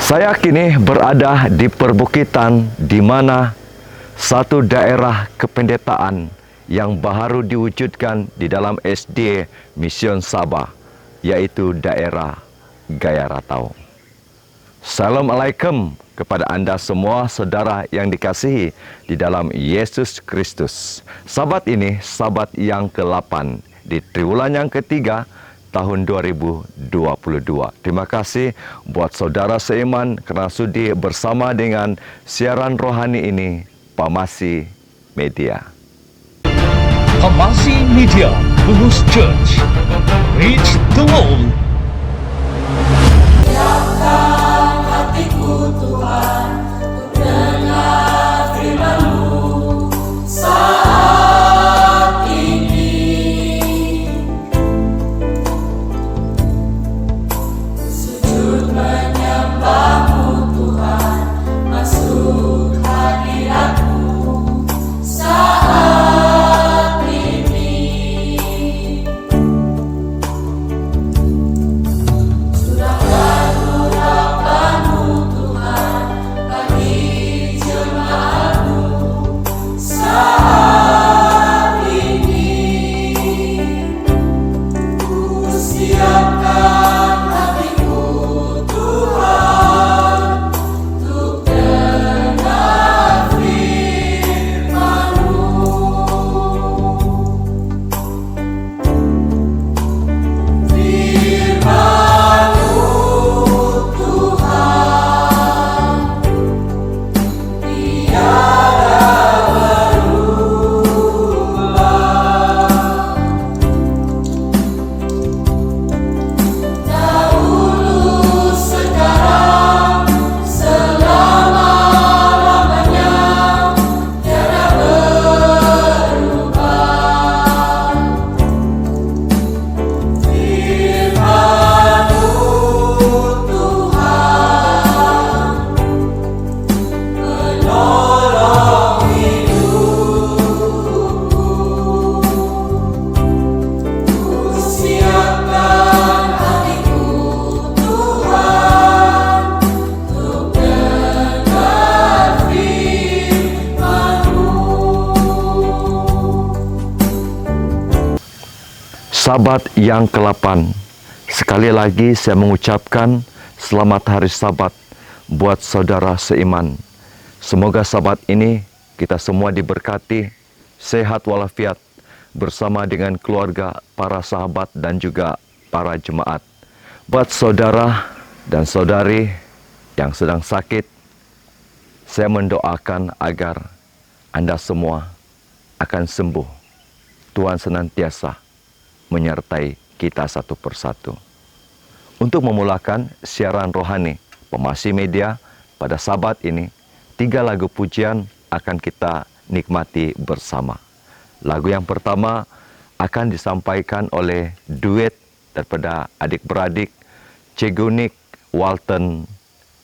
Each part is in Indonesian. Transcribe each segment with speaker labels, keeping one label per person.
Speaker 1: Saya kini berada di perbukitan di mana satu daerah kependetaan yang baru diwujudkan di dalam SD Mission Sabah, yaitu daerah Gaya Ratau. Assalamualaikum kepada Anda semua saudara yang dikasihi di dalam Yesus Kristus. Sabat ini sabat yang ke-8 di triwulan yang ketiga tahun 2022. Terima kasih buat saudara seiman kerana sudi bersama dengan siaran rohani ini, Pamasi Media.
Speaker 2: Pamasi Media, Bulus Church, reach the world.
Speaker 3: Siapkan hatiku Tuhan untuk dengar firman-Mu saat ini. Sujud menyembah-Mu Tuhan, masuk hadirat-Mu saat ini. Surahkan urapan-Mu Tuhan bagi jemaat-Mu saat ini. Ku siapkan hatiku Tuhan untuk dengar firman-Mu. Firman-Mu Tuhan, tiada berubah. Dahulu, sekarang, selama-lamanya, tiada berubah. Firman-Mu Tuhan, menolong hidupku. Ku siapkan hatiku Tuhan untuk dengar firman-Mu.
Speaker 1: Sabat yang ke-8. Sekali lagi saya mengucapkan selamat hari Sabat buat saudara seiman. Semoga Sabat ini kita semua diberkati, sehat walafiat bersama dengan keluarga, para sahabat dan juga para jemaat. Buat saudara dan saudari yang sedang sakit, saya mendoakan agar Anda semua akan sembuh. Tuhan senantiasa menyertai kita satu persatu. Untuk memulakan siaran rohani Pamasi Media pada Sabat ini, 3 lagu pujian akan kita nikmati bersama. Lagu yang pertama akan disampaikan oleh duet daripada adik-beradik Cikgu Nick Walton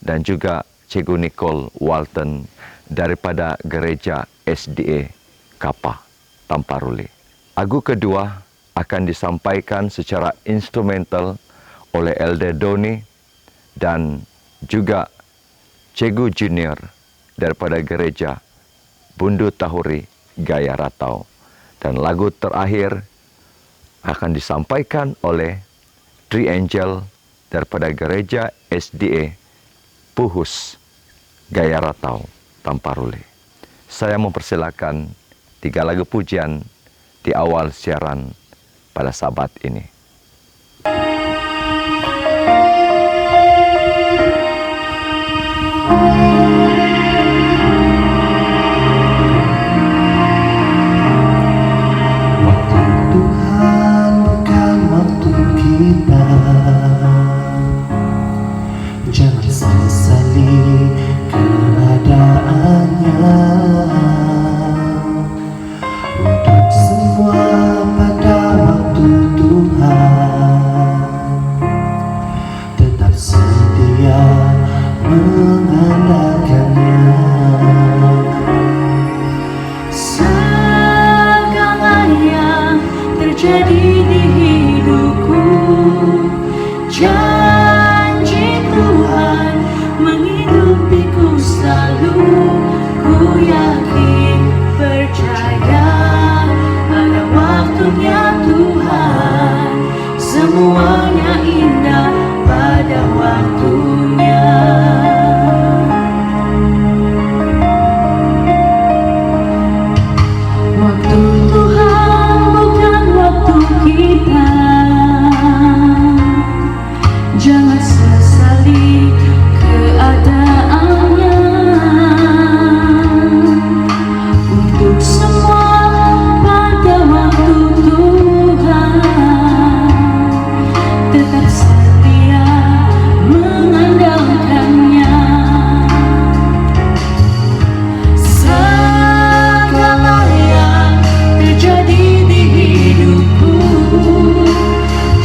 Speaker 1: dan juga Cikgu Nicole Walton daripada Gereja SDA Kapah, Tamparuli. Lagu kedua akan disampaikan secara instrumental oleh Elder Doni dan juga Cikgu Junior daripada Gereja Bundu Tahuri Gaya Ratau. Dan lagu terakhir akan disampaikan oleh Three Angel daripada Gereja SDA Puhus Gaya Ratau, Tamparuli. Saya mempersilakan 3 lagu pujian di awal siaran pada Sabat ini.
Speaker 4: Waktu Tuhan bukan waktu kita. Jangan sesali keadaannya. Untuk semua pada waktu Tuhan.
Speaker 3: semuanya indah pada waktunya. Waktu Tuhan bukan waktu kita. Jangan sesali keadaannya. Untuk semua pada waktu Tuhan, tetap setia mengandalkannya. Segala yang terjadi di hidupku,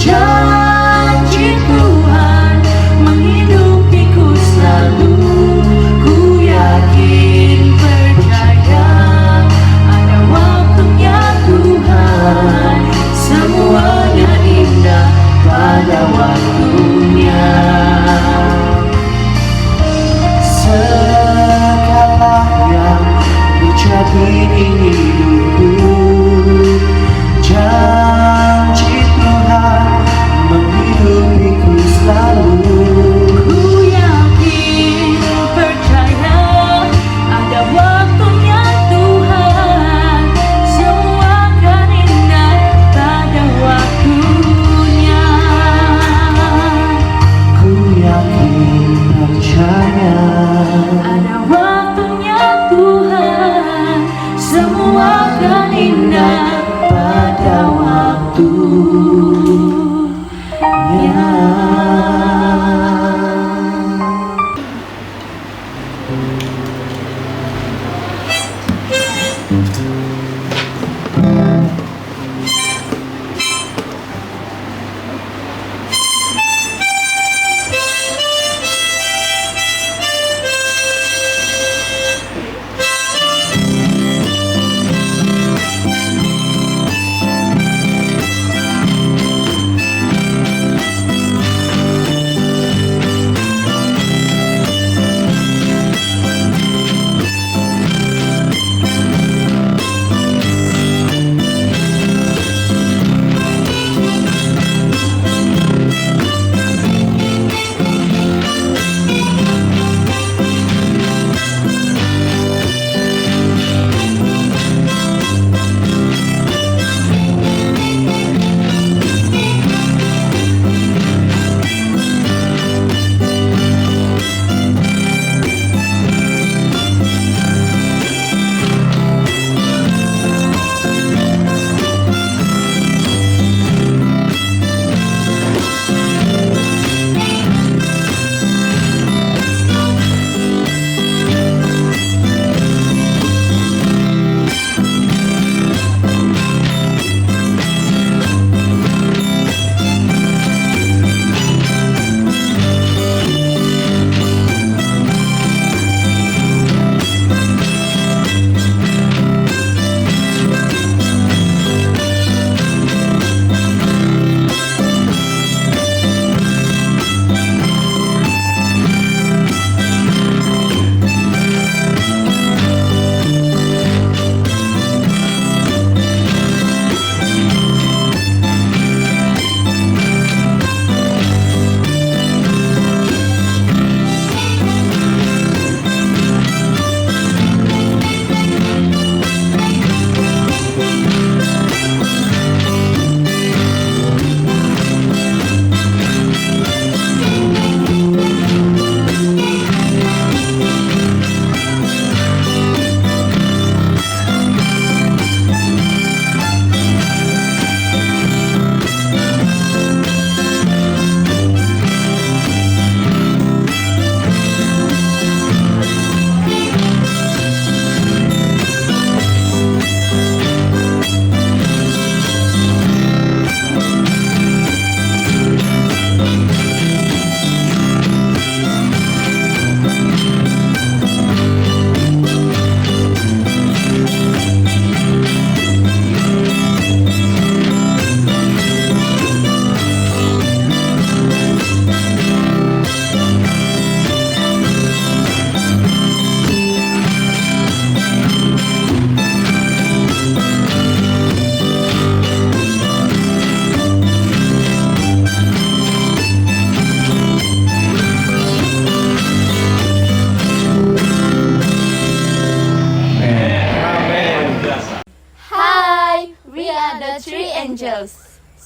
Speaker 3: janji Tuhan menghidupiku selalu. Ku yakin percaya ada waktunya Tuhan, semuanya indah pada waktunya.
Speaker 4: Segala yang terjadi di hidupku, janji Tuhan menghidupiku selalu.
Speaker 3: Ku yakin percaya ada waktunya Tuhan, semua akan indah pada waktunya.
Speaker 4: Ku yakin percaya
Speaker 3: Ada waktunya Tuhan, semua akan indah pada waktunya.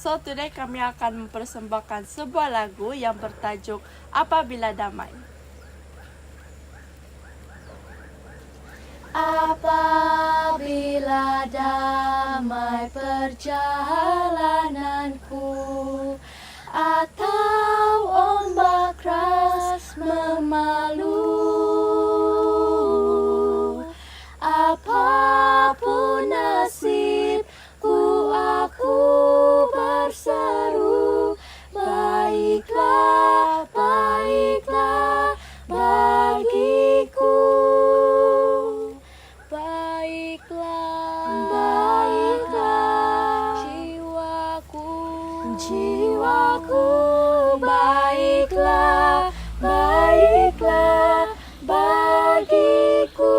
Speaker 5: So today kami akan mempersembahkan sebuah lagu yang bertajuk Apabila Damai. Apabila damai perjalananku, atau ombak keras memalu, apapun nasibku, aku berseru, baiklah, baiklah bagiku. Baiklah, baiklah jiwaku, baiklah, baiklah bagiku.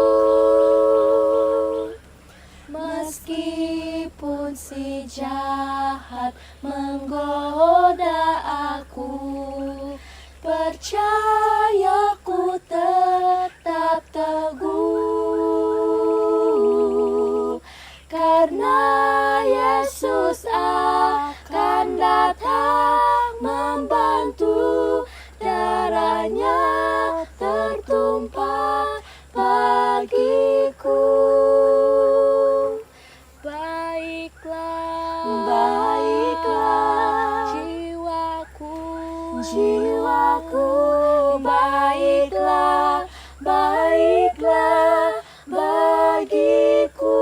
Speaker 5: Meskipun si jahat menggoda aku, percaya ku tetap teguh, karena Yesus akan datang membantu, darahnya tertumpah bagiku. Baiklah, baiklah jiwaku, baiklah, baiklah bagiku.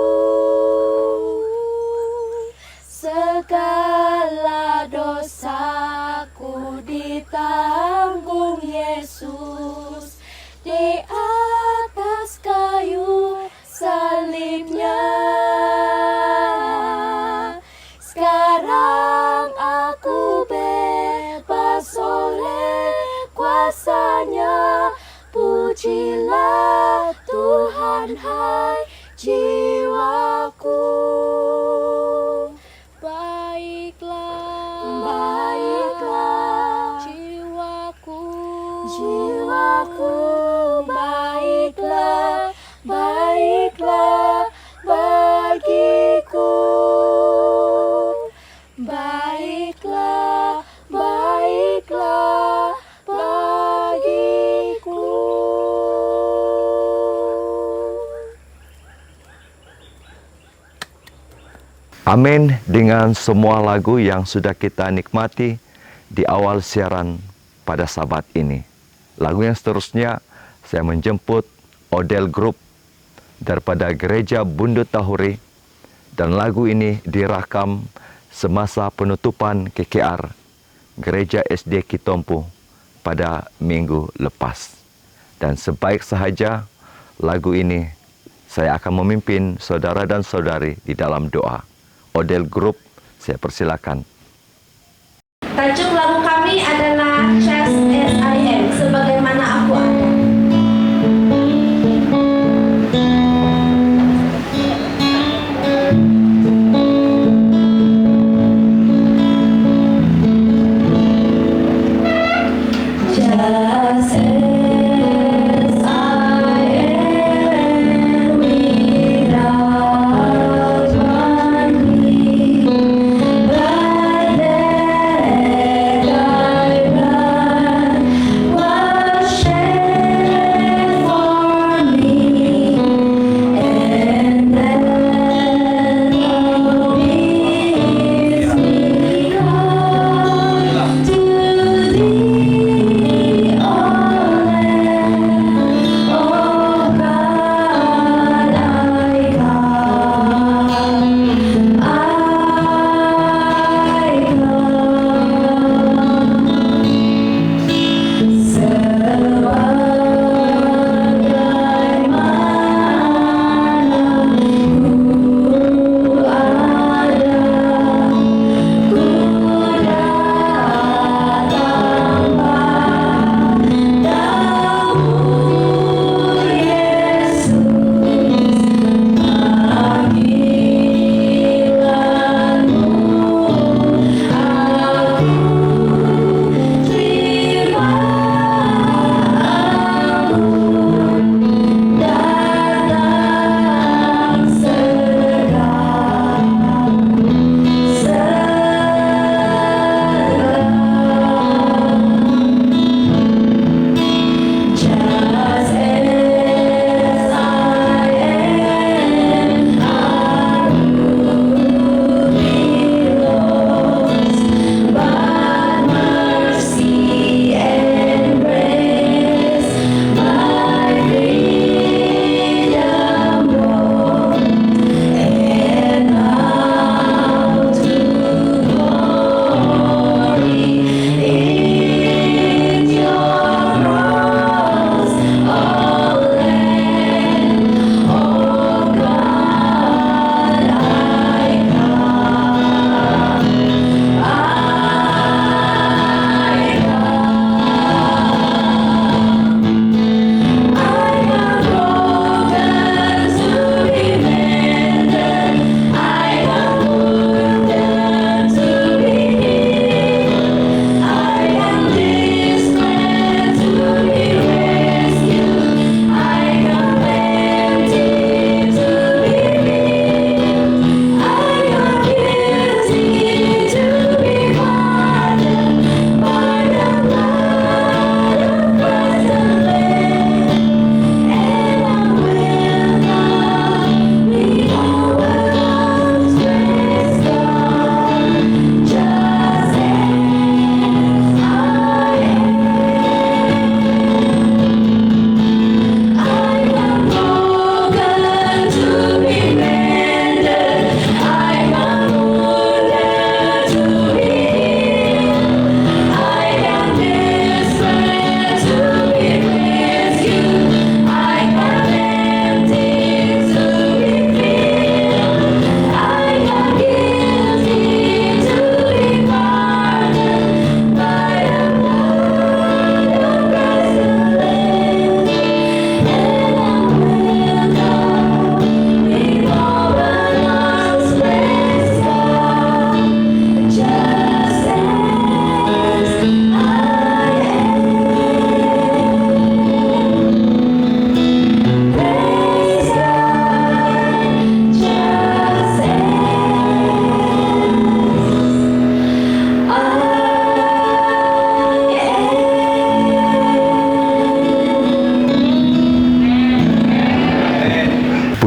Speaker 5: Segala dosaku ditanggung Yesus di atas kayu salibnya. Sekarang aku bebas oleh kuasanya. Pujilah Tuhan, hai jiwaku. Baiklah, baiklah jiwaku, baiklah, baiklah bagiku. Baiklah, baiklah bagiku.
Speaker 1: Amin. Dengan semua lagu yang sudah kita nikmati di awal siaran pada Sabat ini. Lagu yang seterusnya saya menjemput Odell Group daripada Gereja Bundut Tahuri, dan lagu ini direkam semasa penutupan KKR Gereja SD Kitompu pada minggu lepas. Dan sebaik sahaja lagu ini saya akan memimpin saudara dan saudari di dalam doa. Odell Group, saya persilakan.
Speaker 6: Tajuk lagu kami adalah Just As I Am, sebagaimana aku ada. Just as I am without one plea, but then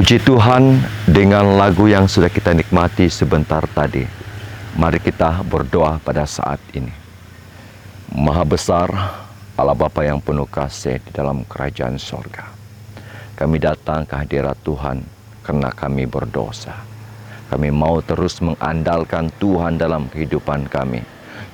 Speaker 1: Puji Tuhan, dengan lagu yang sudah kita nikmati sebentar tadi, mari kita berdoa pada saat ini. Maha besar Allah Bapa yang penuh kasih di dalam kerajaan sorga, kami datang ke hadirat Tuhan karena kami berdosa. Kami mau terus mengandalkan Tuhan dalam kehidupan kami,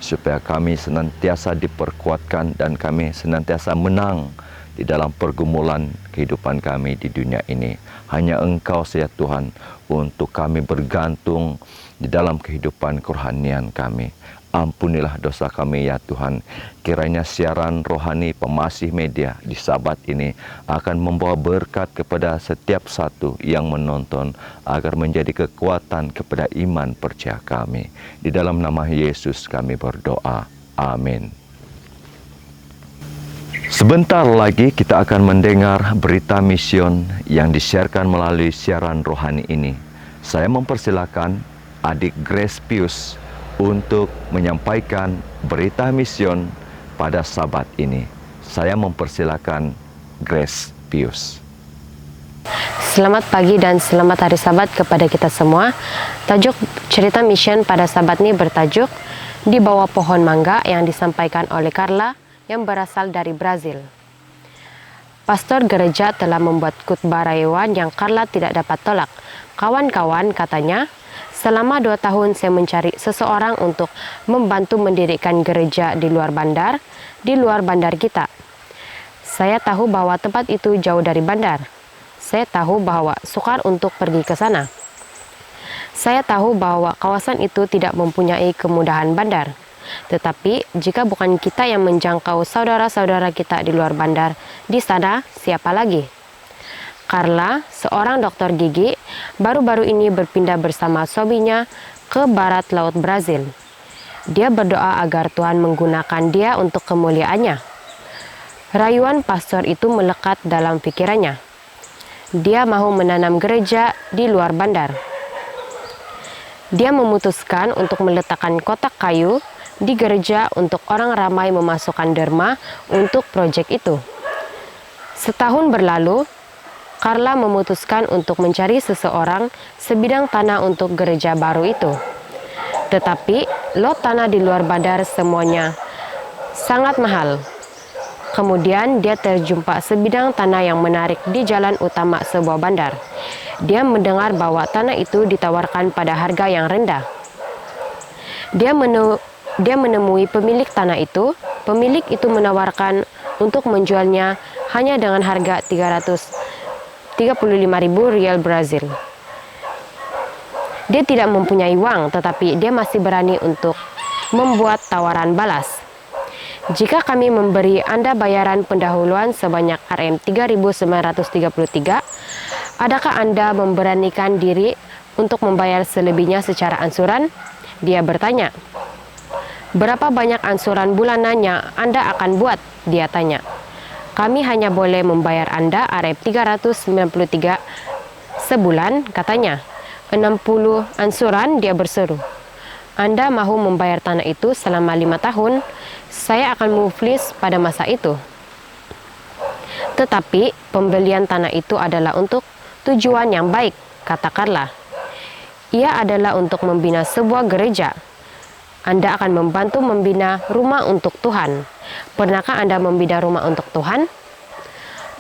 Speaker 1: supaya kami senantiasa diperkuatkan dan kami senantiasa menang di dalam pergumulan kehidupan kami di dunia ini. Hanya Engkau saja Tuhan untuk kami bergantung di dalam kehidupan kerohanian kami. Ampunilah dosa kami ya Tuhan. Kiranya siaran rohani Pemasih Media di Sabat ini akan membawa berkat kepada setiap satu yang menonton, agar menjadi kekuatan kepada iman percaya kami. Di dalam nama Yesus kami berdoa. Amin. Sebentar lagi kita akan mendengar berita mision yang disiarkan melalui siaran rohani ini. Saya mempersilakan adik Grace Pius untuk menyampaikan berita mision pada Sabat ini. Saya mempersilakan Grace Pius.
Speaker 7: Selamat pagi dan selamat hari Sabat kepada kita semua. Tajuk cerita mission pada Sabat ini bertajuk Di Bawah Pohon Mangga, yang disampaikan oleh Carla yang berasal dari Brazil. Pastor gereja telah membuat khotbah rayuan yang Carla tidak dapat tolak. Kawan-kawan, katanya, selama 2 tahun saya mencari seseorang untuk membantu mendirikan gereja di luar bandar kita. Saya tahu bahwa tempat itu jauh dari bandar. Saya tahu bahwa sukar untuk pergi ke sana. Saya tahu bahwa kawasan itu tidak mempunyai kemudahan bandar. Tetapi jika bukan kita yang menjangkau saudara-saudara kita di luar bandar di sana, siapa lagi? Carla, seorang dokter gigi, baru-baru ini berpindah bersama suaminya ke barat laut Brazil. Dia berdoa agar Tuhan menggunakan dia untuk kemuliaannya. Rayuan pastor itu melekat dalam pikirannya. Dia mau menanam gereja di luar bandar. Dia memutuskan untuk meletakkan kotak kayu di gereja untuk orang ramai memasukkan derma untuk proyek itu. Setahun berlalu, Carla memutuskan untuk mencari seseorang sebidang tanah untuk gereja baru itu. Tetapi lot tanah di luar bandar semuanya sangat mahal. Kemudian dia terjumpa sebidang tanah yang menarik di jalan utama sebuah bandar. Dia mendengar bahwa tanah itu ditawarkan pada harga yang rendah. Dia menemui pemilik tanah itu. Pemilik itu menawarkan untuk menjualnya hanya dengan harga 335.000 rial Brazil. Dia tidak mempunyai uang, tetapi dia masih berani untuk membuat tawaran balas. Jika kami memberi Anda bayaran pendahuluan sebanyak RM3.933, adakah Anda memberanikan diri untuk membayar selebihnya secara ansuran? Dia bertanya. Berapa banyak ansuran bulanannya Anda akan buat? Dia tanya. Kami hanya boleh membayar Anda RM393 sebulan, katanya. 60 ansuran, dia berseru. Anda mahu membayar tanah itu selama 5 tahun, saya akan muflis pada masa itu. Tetapi pembelian tanah itu adalah untuk tujuan yang baik, kata Carla. Ia adalah untuk membina sebuah gereja. Anda akan membantu membina rumah untuk Tuhan. Pernahkah Anda membina rumah untuk Tuhan?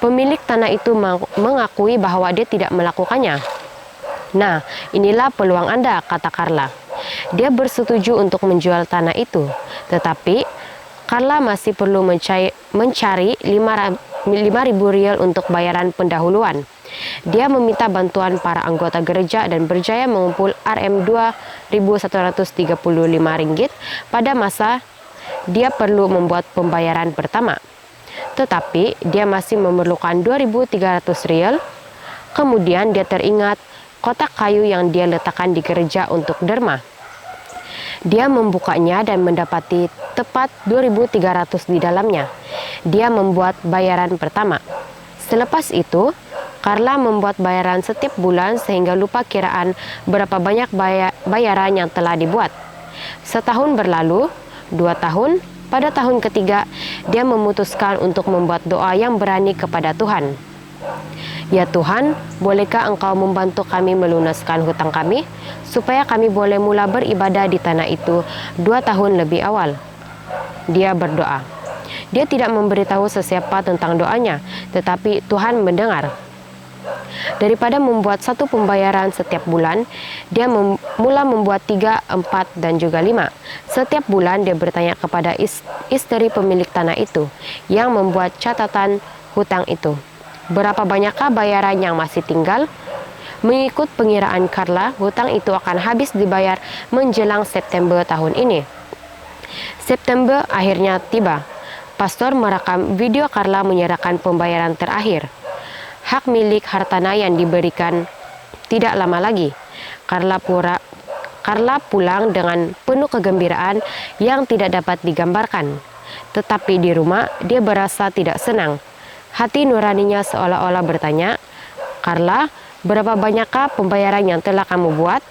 Speaker 7: Pemilik tanah itu mengakui bahwa dia tidak melakukannya. Nah, inilah peluang Anda, kata Carla. Dia bersetuju untuk menjual tanah itu. Tetapi, Carla masih perlu mencari 5.000 rial untuk bayaran pendahuluan. Dia meminta bantuan para anggota gereja dan berjaya mengumpul RM2.135 pada masa dia perlu membuat pembayaran pertama. Tetapi dia masih memerlukan 2.300 rial. Kemudian dia teringat kotak kayu yang dia letakkan di gereja untuk derma. Dia membukanya dan mendapati tepat 2.300 di dalamnya. Dia membuat bayaran pertama. Selepas itu, Carla membuat bayaran setiap bulan sehingga lupa kiraan berapa banyak bayaran yang telah dibuat. Setahun berlalu, 2 tahun, pada tahun ketiga, dia memutuskan untuk membuat doa yang berani kepada Tuhan. Ya Tuhan, bolehkah Engkau membantu kami melunaskan hutang kami, supaya kami boleh mula beribadah di tanah itu 2 tahun lebih awal? Dia berdoa. Dia tidak memberitahu sesiapa tentang doanya, tetapi Tuhan mendengar. Daripada membuat 1 pembayaran setiap bulan, dia mula membuat 3, 4, dan juga 5. Setiap bulan dia bertanya kepada istri pemilik tanah itu yang membuat catatan hutang itu, berapa banyakkah bayaran yang masih tinggal? Mengikut pengiraan Carla, hutang itu akan habis dibayar menjelang September tahun ini. September akhirnya tiba. Pastor merekam video Carla menyerahkan pembayaran terakhir. Hak milik hartanah yang diberikan tidak lama lagi. Carla pulang dengan penuh kegembiraan yang tidak dapat digambarkan. Tetapi di rumah dia berasa tidak senang. Hati nuraninya seolah-olah bertanya, "Carla, berapa banyakkah pembayaran yang telah kamu buat?"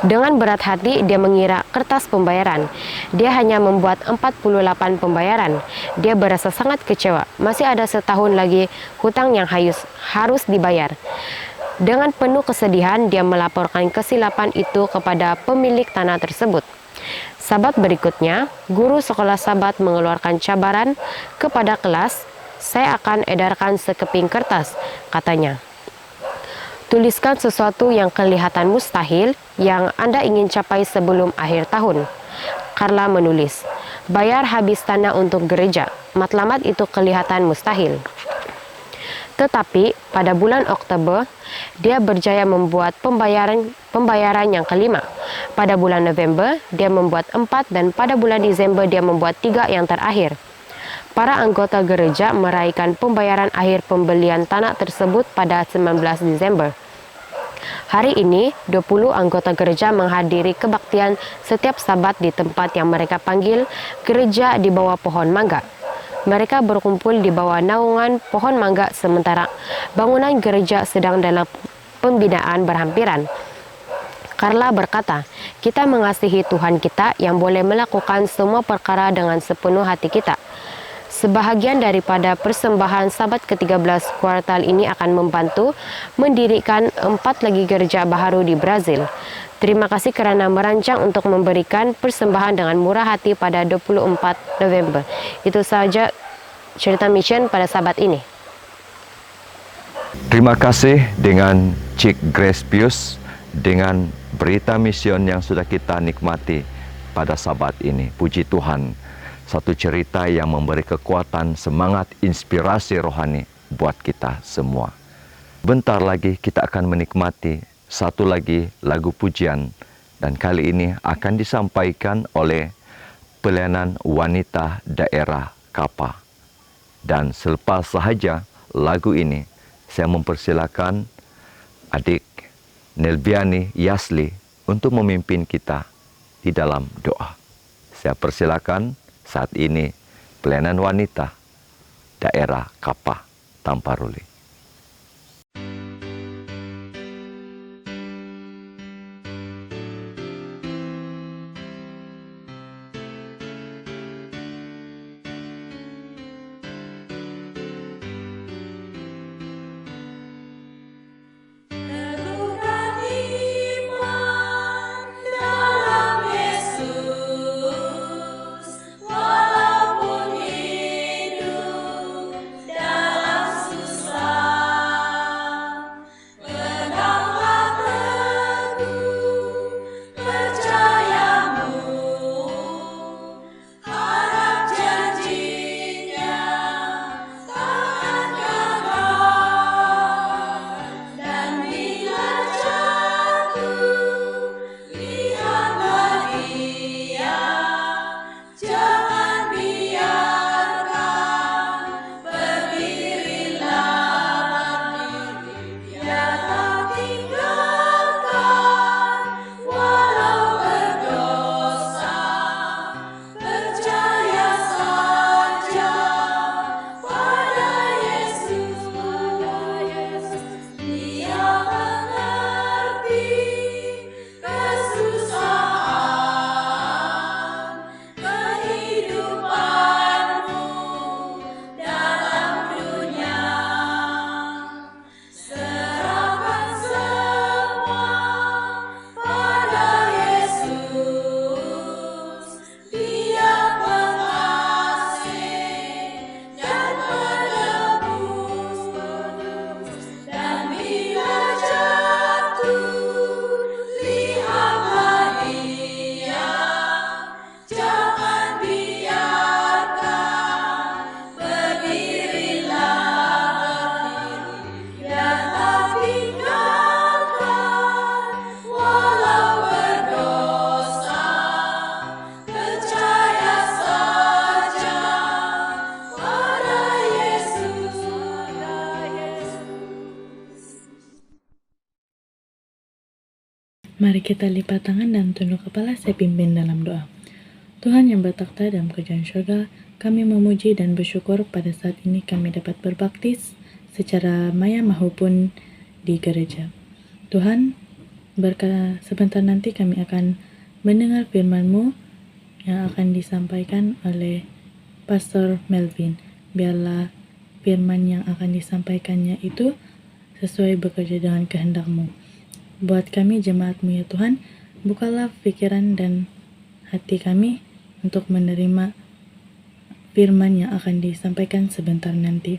Speaker 7: Dengan berat hati dia mengira kertas pembayaran. Dia hanya membuat 48 pembayaran. Dia berasa sangat kecewa. Masih ada setahun lagi hutang yang harus dibayar. Dengan penuh kesedihan dia melaporkan kesilapan itu kepada pemilik tanah tersebut. Sabat berikutnya, guru sekolah Sabat mengeluarkan cabaran kepada kelas. "Saya akan edarkan sekeping kertas," katanya. "Tuliskan sesuatu yang kelihatan mustahil yang Anda ingin capai sebelum akhir tahun." Carla menulis, "Bayar habis tanah untuk gereja." Matlamat itu kelihatan mustahil. Tetapi pada bulan Oktober, dia berjaya membuat pembayaran yang kelima. Pada bulan November, dia membuat 4, dan pada bulan Desember dia membuat 3 yang terakhir. Para anggota gereja meraihkan pembayaran akhir pembelian tanah tersebut pada 19 Desember. Hari ini, 20 anggota gereja menghadiri kebaktian setiap Sabat di tempat yang mereka panggil gereja di bawah pohon mangga. Mereka berkumpul di bawah naungan pohon mangga sementara bangunan gereja sedang dalam pembinaan berhampiran. Carla berkata, "Kita mengasihi Tuhan kita yang boleh melakukan semua perkara dengan sepenuh hati kita." Sebahagian daripada persembahan Sabat ke-13 kuartal ini akan membantu mendirikan 4 lagi gereja baru di Brazil. Terima kasih kerana merancang untuk memberikan persembahan dengan murah hati pada 24 November. Itu sahaja cerita mission pada Sabat ini.
Speaker 1: Terima kasih dengan Cik Grace Pius dengan berita mission yang sudah kita nikmati pada Sabat ini. Puji Tuhan, satu cerita yang memberi kekuatan, semangat, inspirasi rohani buat kita semua. Bentar lagi kita akan menikmati satu lagi lagu pujian, dan kali ini akan disampaikan oleh pelayanan wanita daerah Kapa. Dan selepas sahaja lagu ini, saya mempersilakan adik Nelviani Yasli untuk memimpin kita di dalam doa. Saya persilakan saat ini pelayanan wanita daerah Kapa, Tamparuli.
Speaker 3: Walaupun hidup dalam susah
Speaker 8: Mari kita lipat tangan dan tunduk kepala, saya pimpin dalam doa. Tuhan yang bertakhta dalam kerajaan surga, kami memuji dan bersyukur pada saat ini kami dapat berbaktis secara maya maupun di gereja. Tuhan, sebentar nanti kami akan mendengar firman-Mu yang akan disampaikan oleh Pastor Melvin. Biarlah firman yang akan disampaikannya itu sesuai bekerja dengan kehendak-Mu. Buat kami jemaat-Mu ya Tuhan, bukalah pikiran dan hati kami untuk menerima firman yang akan disampaikan sebentar nanti.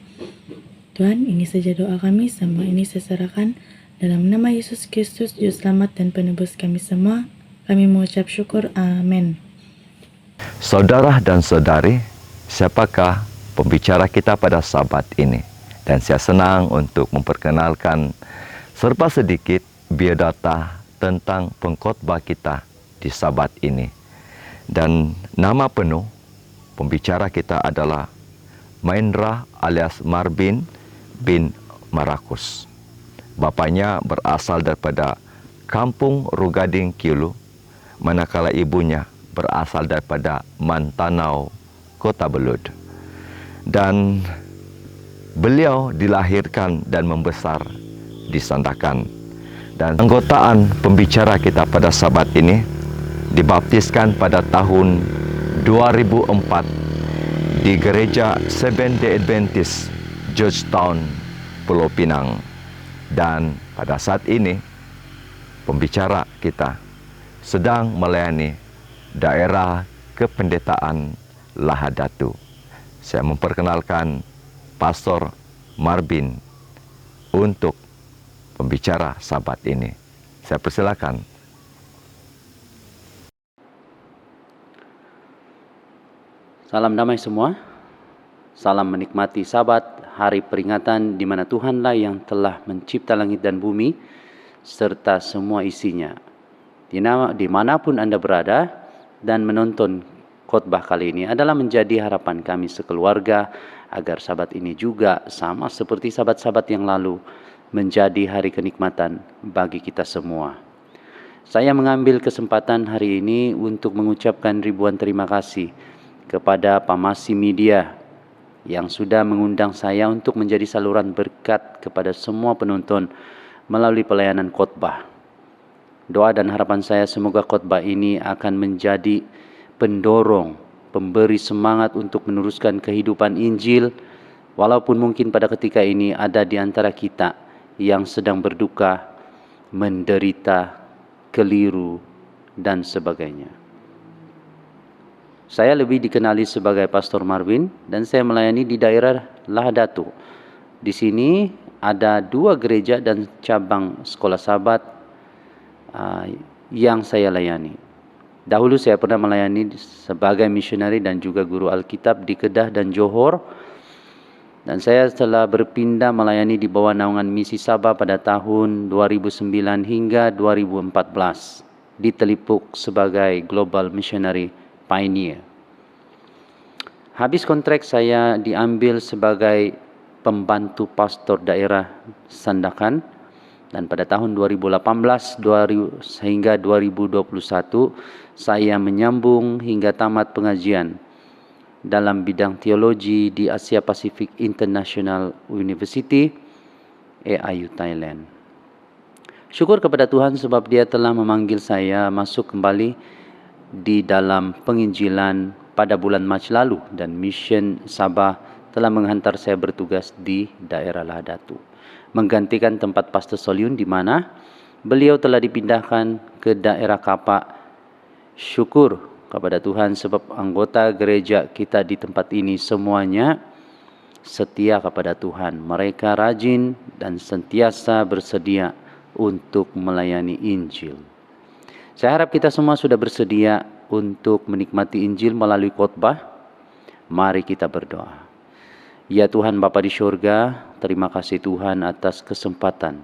Speaker 8: Tuhan, ini saja doa kami, semua ini saya serahkan dalam nama Yesus Kristus, Juru Selamat dan Penebus kami semua. Kami mengucap syukur, amin.
Speaker 1: Saudara dan saudari, siapakah pembicara kita pada Sabat ini? Dan saya senang untuk memperkenalkan serba sedikit biodata tentang pengkhotbah kita di Sabat ini. Dan nama penuh pembicara kita adalah Mahendra alias Marvin bin Marakus. Bapaknya berasal daripada Kampung Rugading Kiulu, manakala ibunya berasal daripada Mantanau, Kota Belud. Dan beliau dilahirkan dan membesar di Sandakan. Dan anggotaan pembicara kita pada Sabat ini dibaptiskan pada tahun 2004 di gereja Seventh-day Adventist Georgetown, Pulau Pinang. Dan pada saat ini pembicara kita sedang melayani daerah kependetaan Lahadatu. Saya memperkenalkan Pastor Marvin untuk pembicara Sabat ini. Saya persilakan.
Speaker 9: Salam damai semua. Salam menikmati Sabat, hari peringatan di mana Tuhanlah yang telah mencipta langit dan bumi serta semua isinya. Dimanapun Anda berada dan menonton khotbah kali ini adalah menjadi harapan kami sekeluarga agar Sabat ini juga sama seperti Sabat-Sabat yang lalu menjadi hari kenikmatan bagi kita semua. Saya mengambil kesempatan hari ini untuk mengucapkan ribuan terima kasih kepada Pamasi Media yang sudah mengundang saya untuk menjadi saluran berkat kepada semua penonton melalui pelayanan khotbah. Doa dan harapan saya semoga khotbah ini akan menjadi pendorong, pemberi semangat untuk meneruskan kehidupan Injil, walaupun mungkin pada ketika ini ada di antara kita yang sedang berduka, menderita, keliru, dan sebagainya. Saya lebih dikenali sebagai Pastor Marvin dan saya melayani di daerah Lahadatu. Di sini ada 2 gereja dan cabang sekolah Sabat yang saya layani. Dahulu saya pernah melayani sebagai misionari dan juga guru Alkitab di Kedah dan Johor. Dan saya telah berpindah melayani di bawah naungan misi Sabah pada tahun 2009 hingga 2014. Di Telipuk sebagai Global Missionary Pioneer. Habis kontrak saya diambil sebagai pembantu pastor daerah Sandakan dan pada tahun 2018 hingga 2021 saya menyambung hingga tamat pengajian dalam bidang teologi di Asia Pacific International University AIU Thailand. Syukur kepada Tuhan sebab Dia telah memanggil saya masuk kembali di dalam penginjilan pada bulan Mac lalu dan Mission Sabah telah menghantar saya bertugas di daerah Lahadatu, menggantikan tempat Pastor Solyun di mana beliau telah dipindahkan ke daerah Kapak. Syukur kepada Tuhan sebab anggota gereja kita di tempat ini semuanya setia kepada Tuhan. Mereka rajin dan sentiasa bersedia untuk melayani Injil. Saya harap kita semua sudah bersedia untuk menikmati Injil melalui khotbah. Mari kita berdoa. Ya Tuhan Bapa di surga, terima kasih Tuhan atas kesempatan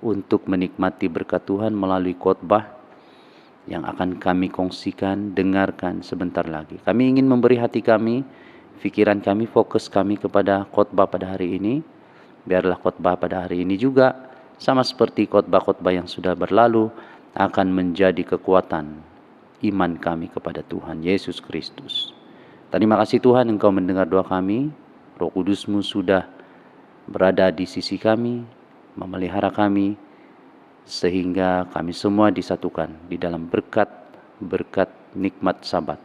Speaker 9: untuk menikmati berkat Tuhan melalui khotbah yang akan kami kongsikan, dengarkan sebentar lagi. Kami ingin memberi hati kami, pikiran kami, fokus kami kepada khotbah pada hari ini. Biarlah khotbah pada hari ini juga sama seperti khotbah-khotbah yang sudah berlalu, akan menjadi kekuatan iman kami kepada Tuhan Yesus Kristus. Terima kasih Tuhan, Engkau mendengar doa kami. Roh Kudus-Mu sudah berada di sisi kami, memelihara kami, sehingga kami semua disatukan di dalam berkat nikmat Sabat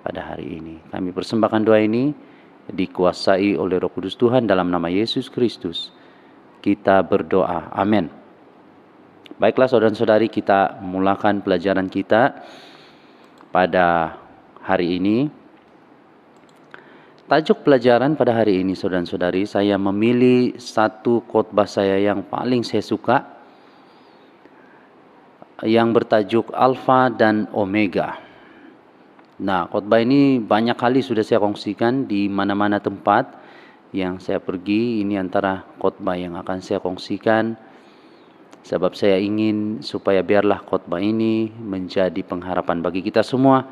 Speaker 9: pada hari ini. Kami persembahkan doa ini dikuasai oleh Roh Kudus Tuhan dalam nama Yesus Kristus. Kita berdoa. Amin. Baiklah saudara-saudari, kita mulakan pelajaran kita pada hari ini. Tajuk pelajaran pada hari ini saudara-saudari, saya memilih satu khotbah saya yang paling saya suka, yang bertajuk Alfa dan Omega. Nah, khotbah ini banyak kali sudah saya kongsikan di mana-mana tempat yang saya pergi. Ini antara khotbah yang akan saya kongsikan, sebab saya ingin supaya biarlah khotbah ini menjadi pengharapan bagi kita semua.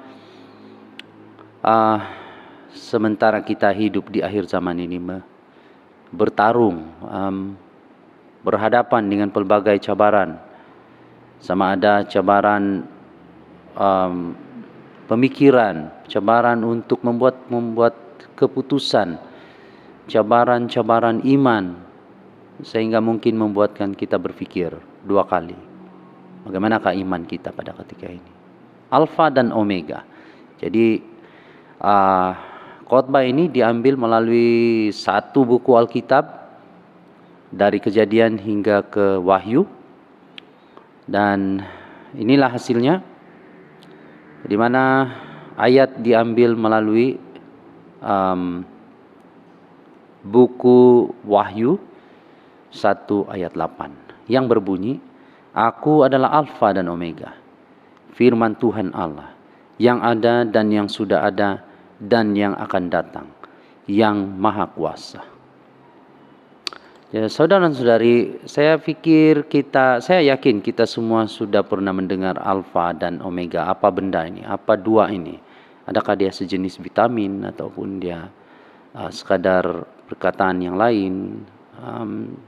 Speaker 9: Sementara kita hidup di akhir zaman ini, bertarung, berhadapan dengan pelbagai cabaran. Sama ada cabaran pemikiran, cabaran untuk membuat keputusan, cabaran-cabaran iman, sehingga mungkin membuatkan kita berpikir dua kali. Bagaimanakah iman kita pada ketika ini? Alfa dan Omega. Jadi khotbah ini diambil melalui satu buku Alkitab, dari Kejadian hingga ke Wahyu. Dan inilah hasilnya, di mana ayat diambil melalui buku Wahyu 1 ayat 8 yang berbunyi, Aku adalah Alfa dan Omega, firman Tuhan Allah, yang ada dan yang sudah ada dan yang akan datang, yang Maha Kuasa. Ya, saudara dan saudari, saya yakin kita semua sudah pernah mendengar Alfa dan Omega. Apa benda ini? Apa dua ini? Adakah dia sejenis vitamin ataupun dia sekadar perkataan yang lain?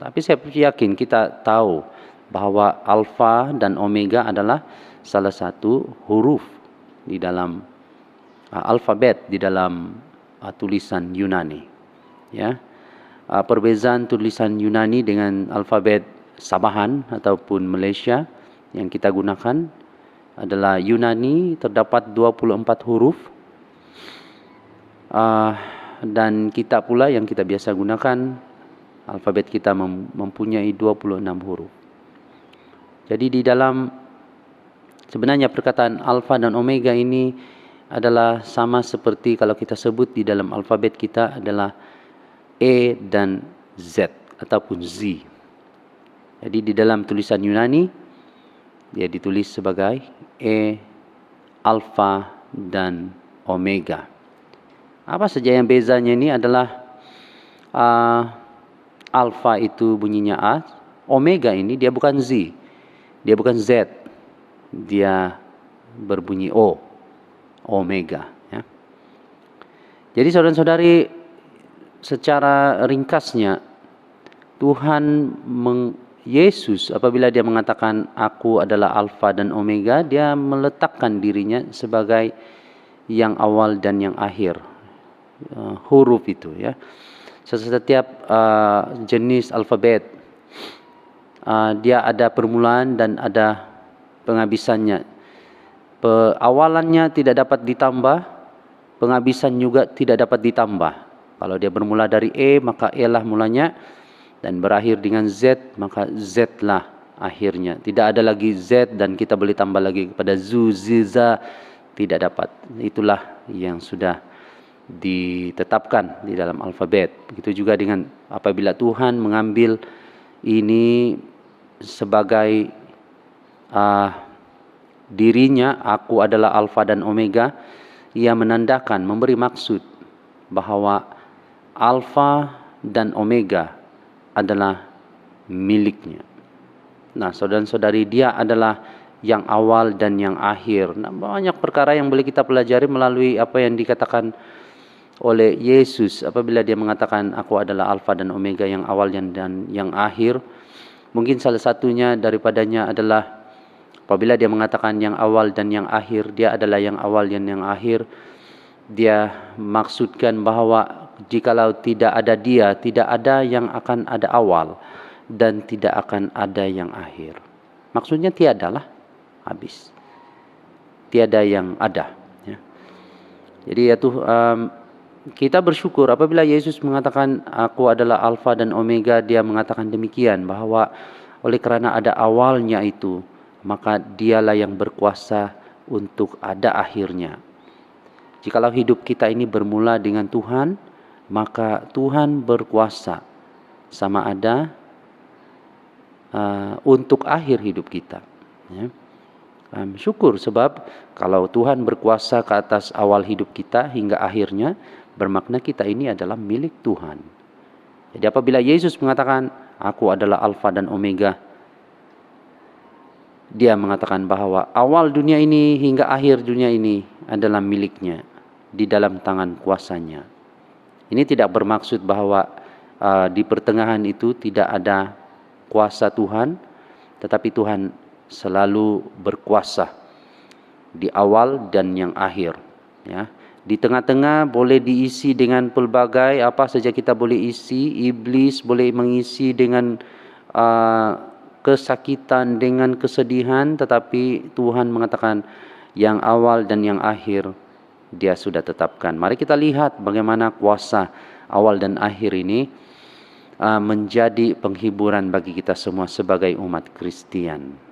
Speaker 9: Tapi saya yakin kita tahu bahwa Alfa dan Omega adalah salah satu huruf di dalam alfabet di dalam tulisan Yunani. Ya, perbezaan tulisan Yunani dengan alfabet Sabahan ataupun Malaysia yang kita gunakan adalah Yunani terdapat 24 huruf, dan kita pula yang kita biasa gunakan, alfabet kita mempunyai 26 huruf. Jadi di dalam sebenarnya perkataan Alfa dan Omega ini adalah sama seperti kalau kita sebut di dalam alfabet kita adalah E dan Z ataupun Z. Jadi di dalam tulisan Yunani dia ditulis sebagai E, Alfa dan Omega. Apa saja yang bezanya ini adalah Alfa itu bunyinya A, Omega ini dia bukan Z, dia bukan Z, dia berbunyi O, Omega. Ya. Jadi saudara-saudari, secara ringkasnya Yesus apabila dia mengatakan aku adalah Alfa dan Omega, dia meletakkan dirinya sebagai yang awal dan yang akhir. Huruf itu ya. Setiap jenis alfabet dia ada permulaan dan ada penghabisannya. Awalannya tidak dapat ditambah, penghabisan juga tidak dapat ditambah. Kalau dia bermula dari E, maka E lah mulanya, dan berakhir dengan Z, maka Z lah akhirnya. Tidak ada lagi Z dan kita boleh tambah lagi kepada Zu, Ziza, tidak dapat. Itulah yang sudah ditetapkan di dalam alfabet. Begitu juga dengan apabila Tuhan mengambil ini sebagai dirinya, aku adalah Alfa dan Omega, ia menandakan, memberi maksud bahwa Alfa dan Omega adalah miliknya. Nah, saudara-saudari, dia adalah yang awal dan yang akhir. Nah, banyak perkara yang boleh kita pelajari melalui apa yang dikatakan oleh Yesus apabila dia mengatakan aku adalah Alfa dan Omega, yang awal dan yang akhir. Mungkin salah satunya daripadanya adalah Apabila dia mengatakan yang awal dan yang akhir, dia adalah yang awal dan yang akhir. Dia maksudkan bahwa jikalau tidak ada dia, tidak ada yang akan ada awal dan tidak akan ada yang akhir. Maksudnya tiadalah, habis. Tiada yang ada. Ya. Jadi kita bersyukur apabila Yesus mengatakan aku adalah Alfa dan Omega, dia mengatakan demikian bahwa oleh kerana ada awalnya itu, maka dialah yang berkuasa untuk ada akhirnya. Jikalau hidup kita ini bermula dengan Tuhan, maka Tuhan berkuasa sama ada untuk akhir hidup kita. Ya. Syukur sebab kalau Tuhan berkuasa ke atas awal hidup kita hingga akhirnya, bermakna kita ini adalah milik Tuhan. Jadi apabila Yesus mengatakan aku adalah Alfa dan Omega, dia mengatakan bahwa awal dunia ini hingga akhir dunia ini adalah miliknya, di dalam tangan kuasanya. Ini tidak bermaksud bahwa di pertengahan itu tidak ada kuasa Tuhan, tetapi Tuhan selalu berkuasa di awal dan yang akhir. Ya. Di tengah-tengah boleh diisi dengan pelbagai apa saja kita boleh isi. Iblis boleh mengisi dengan kesakitan, dengan kesedihan, tetapi Tuhan mengatakan yang awal dan yang akhir dia sudah tetapkan. Mari kita lihat bagaimana kuasa awal dan akhir ini menjadi penghiburan bagi kita semua sebagai umat Kristian.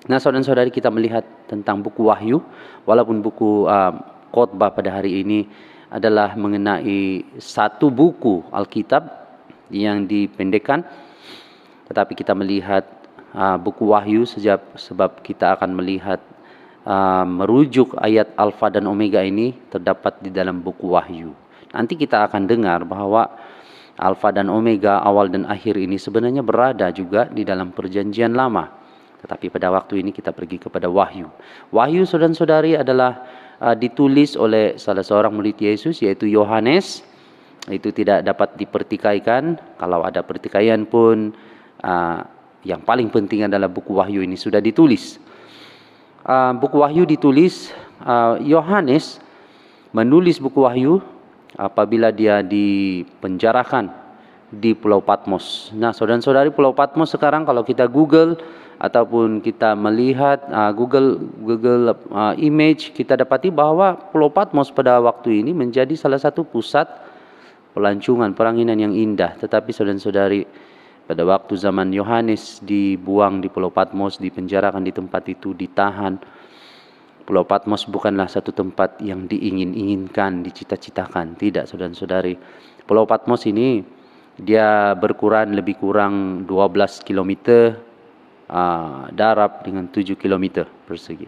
Speaker 9: Nah, saudara-saudari, kita melihat tentang buku Wahyu, walaupun buku khotbah pada hari ini adalah mengenai satu buku Alkitab yang dipendekkan, tetapi kita melihat buku Wahyu sebab kita akan melihat merujuk ayat Alfa dan Omega ini terdapat di dalam buku Wahyu. Nanti kita akan dengar bahwa Alfa dan Omega, awal dan akhir ini sebenarnya berada juga di dalam Perjanjian Lama. Tetapi pada waktu ini kita pergi kepada Wahyu. Wahyu, saudara-saudari, adalah ditulis oleh salah seorang murid Yesus, yaitu Yohanes. Itu tidak dapat dipertikaikan. Kalau ada pertikaian pun, yang paling penting adalah buku Wahyu ini sudah ditulis. Buku Wahyu ditulis, Yohanes menulis buku Wahyu apabila dia dipenjarakan di Pulau Patmos. Nah, saudara-saudari, Pulau Patmos sekarang kalau kita Google ataupun kita melihat Google image, kita dapati bahwa Pulau Patmos pada waktu ini menjadi salah satu pusat pelancongan, peranginan yang indah. Tetapi saudara-saudari, pada waktu zaman Yohanes dibuang di Pulau Patmos, dipenjarakan di tempat itu, ditahan. Pulau Patmos bukanlah satu tempat yang diingin-inginkan, dicita-citakan. Tidak, saudara-saudari. Pulau Patmos ini dia berukuran lebih kurang 12 km darab dengan 7 km persegi.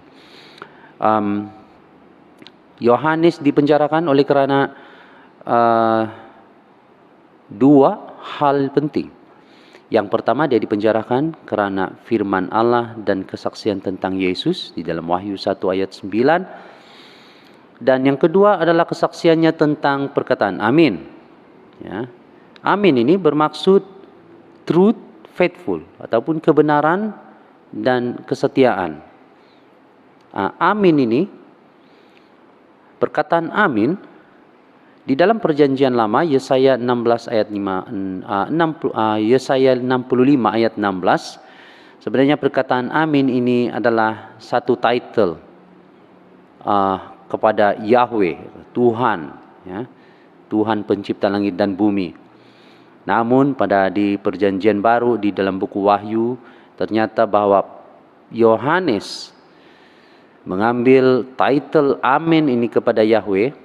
Speaker 9: Yohanes dipenjarakan oleh kerana dua hal penting. Yang pertama, dia dipenjarakan kerana firman Allah dan kesaksian tentang Yesus di dalam Wahyu 1 ayat 9. Dan yang kedua adalah kesaksiannya tentang perkataan amin. Ya. Amin ini bermaksud truth, faithful, ataupun kebenaran dan kesetiaan. Amin ini, perkataan amin, di dalam Perjanjian Lama, Yesaya 16 ayat 5, Yesaya 65 ayat 16, sebenarnya perkataan amin ini adalah satu title kepada Yahweh, Tuhan, ya, Tuhan pencipta langit dan bumi. Namun di Perjanjian Baru di dalam buku Wahyu, ternyata bahwa Yohanes mengambil title amin ini kepada Yahweh,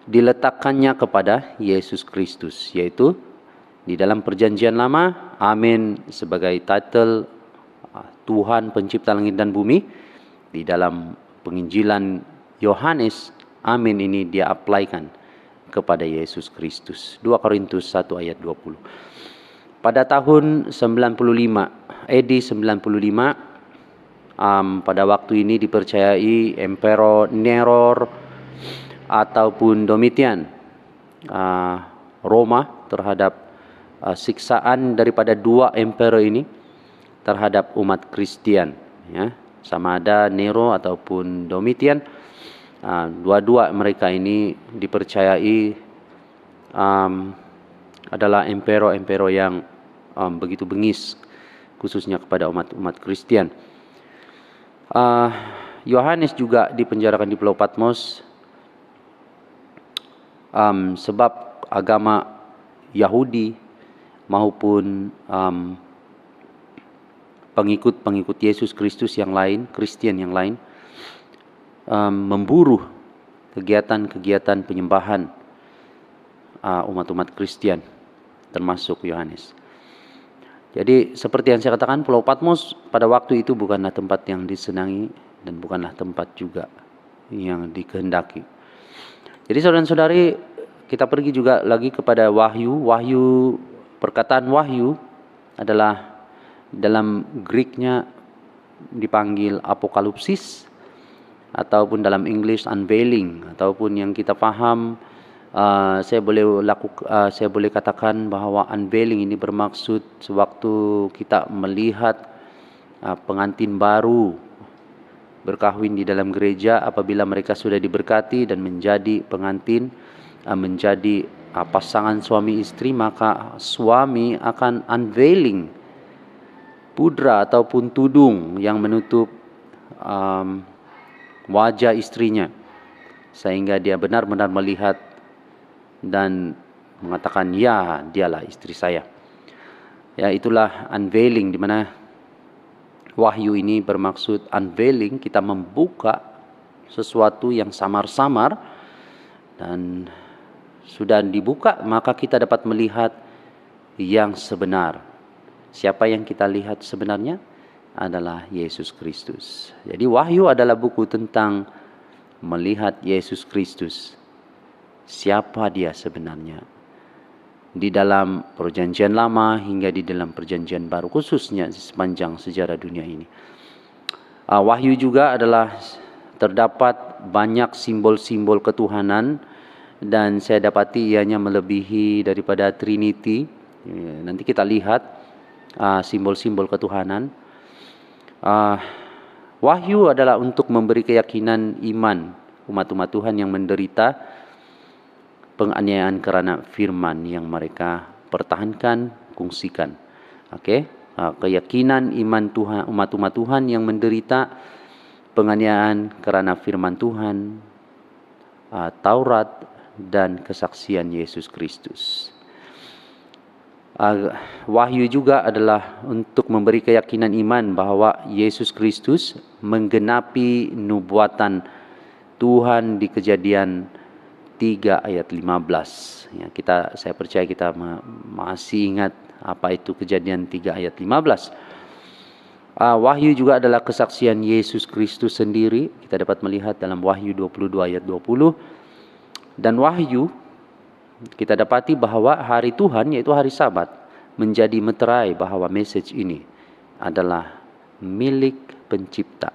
Speaker 9: diletakkannya kepada Yesus Kristus, yaitu di dalam Perjanjian Lama, amin sebagai title Tuhan pencipta langit dan bumi. Di dalam penginjilan Yohanes, amin ini dia apply-kan kepada Yesus Kristus. 2 Korintus 1 ayat 20. Pada tahun 95, AD 95, pada waktu ini dipercayai Emperor Nero ataupun Domitian Roma terhadap siksaan daripada dua emperor ini terhadap umat Kristen, ya, sama ada Nero ataupun Domitian. Dua-dua mereka ini dipercayai adalah emperor-emperor yang begitu bengis, khususnya kepada umat Kristen. Yohanes juga dipenjarakan di Pulau Patmos sebab agama Yahudi maupun pengikut Yesus Kristus yang lain, Kristen yang lain, memburu kegiatan-kegiatan penyembahan umat-umat Kristen, termasuk Yohanes. Jadi seperti yang saya katakan, Pulau Patmos pada waktu itu bukanlah tempat yang disenangi dan bukanlah tempat juga yang dikehendaki. Jadi saudara-saudari, kita pergi juga lagi kepada Wahyu. Perkataan wahyu adalah dalam Greeknya dipanggil apokalipsis, ataupun dalam English unveiling, ataupun yang kita paham, saya boleh katakan bahwa unveiling ini bermaksud sewaktu kita melihat pengantin baru berkahwin di dalam gereja, apabila mereka sudah diberkati dan menjadi pengantin, menjadi pasangan suami istri, maka suami akan unveiling pudra ataupun tudung yang menutup wajah istrinya, sehingga dia benar-benar melihat dan mengatakan, ya, dialah istri saya. Ya, itulah unveiling, di mana wahyu ini bermaksud unveiling, kita membuka sesuatu yang samar-samar, dan sudah dibuka maka kita dapat melihat yang sebenar. Siapa yang kita lihat sebenarnya? Adalah Yesus Kristus. Jadi wahyu adalah buku tentang melihat Yesus Kristus. Siapa dia sebenarnya? Di dalam perjanjian lama hingga di dalam perjanjian baru, khususnya sepanjang sejarah dunia ini. Wahyu juga adalah terdapat banyak simbol-simbol ketuhanan, dan saya dapati ianya melebihi daripada Trinity. Nanti kita lihat simbol-simbol ketuhanan. Wahyu adalah untuk memberi keyakinan iman umat-umat Tuhan yang menderita penganiayaan karena firman yang mereka pertahankan, kongsikan. Keyakinan iman Tuhan, umat-umat Tuhan yang menderita penganiayaan karena firman Tuhan, Taurat, dan kesaksian Yesus Kristus. Wahyu juga adalah untuk memberi keyakinan iman bahwa Yesus Kristus menggenapi nubuatan Tuhan di Kejadian 3 ayat 15. Ya, saya percaya kita masih ingat apa itu Kejadian 3 ayat 15. Wahyu juga adalah kesaksian Yesus Kristus sendiri. Kita dapat melihat dalam Wahyu 22 ayat 20. Dan wahyu kita dapati bahwa hari Tuhan, yaitu hari Sabat, menjadi meterai bahwa message ini adalah milik pencipta.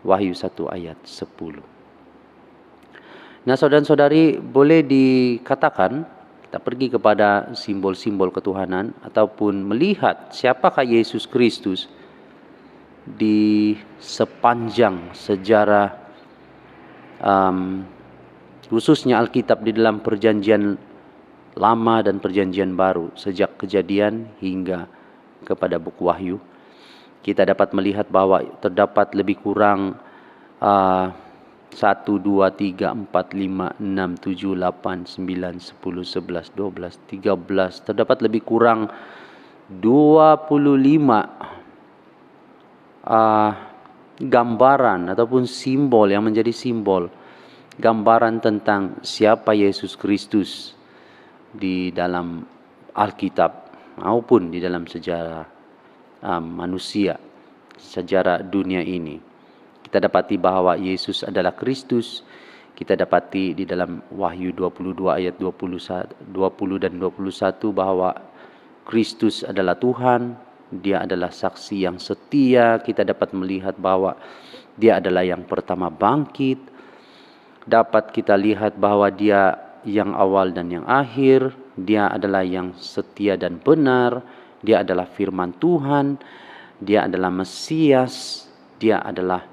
Speaker 9: Wahyu 1 ayat 10. Nah, saudara-saudari, boleh dikatakan kita pergi kepada simbol-simbol ketuhanan ataupun melihat siapakah Yesus Kristus di sepanjang sejarah, khususnya Alkitab di dalam perjanjian lama dan perjanjian baru, sejak Kejadian hingga kepada buku Wahyu. Kita dapat melihat bahwa terdapat lebih kurang 1, 2, 3, 4, 5, 6, 7, 8, 9, 10, 11, 12, 13. Terdapat lebih kurang 25 gambaran ataupun simbol yang menjadi simbol, gambaran tentang siapa Yesus Kristus di dalam Alkitab maupun di dalam sejarah manusia, sejarah dunia ini. Kita dapati bahwa Yesus adalah Kristus. Kita dapati di dalam Wahyu 22 ayat 20 dan 21 bahwa Kristus adalah Tuhan. Dia adalah saksi yang setia. Kita dapat melihat bahwa dia adalah yang pertama bangkit. Dapat kita lihat bahwa dia yang awal dan yang akhir. Dia adalah yang setia dan benar. Dia adalah firman Tuhan. Dia adalah Mesias, dia adalah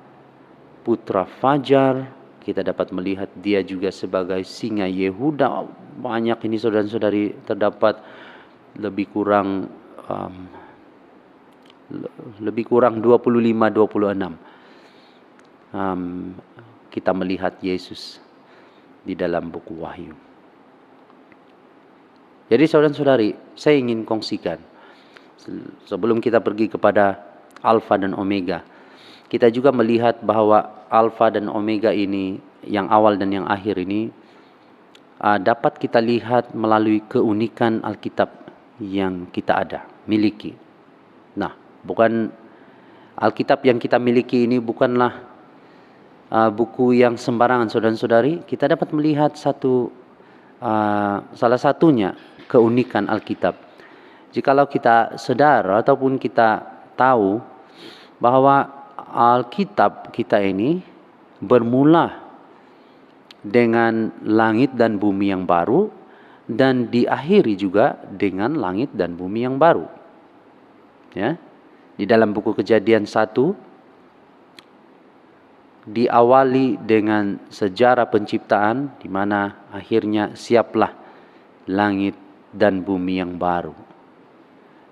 Speaker 9: putra Fajar. Kita dapat melihat dia juga sebagai singa Yehuda. Banyak ini saudara-saudari, terdapat lebih kurang 25-26. Kita melihat Yesus di dalam buku Wahyu. Jadi saudara-saudari, saya ingin kongsikan sebelum kita pergi kepada Alfa dan Omega, kita juga melihat bahwa Alfa dan Omega ini, yang awal dan yang akhir ini, dapat kita lihat melalui keunikan Alkitab yang kita miliki. Nah, bukan Alkitab yang kita miliki ini bukanlah buku yang sembarangan, saudara-saudari. Kita dapat melihat salah satunya keunikan Alkitab. Jikalau kita sadar ataupun kita tahu bahwa Alkitab kita ini bermula dengan langit dan bumi yang baru dan diakhiri juga dengan langit dan bumi yang baru. Ya. Di dalam buku Kejadian 1 diawali dengan sejarah penciptaan, di mana akhirnya siaplah langit dan bumi yang baru.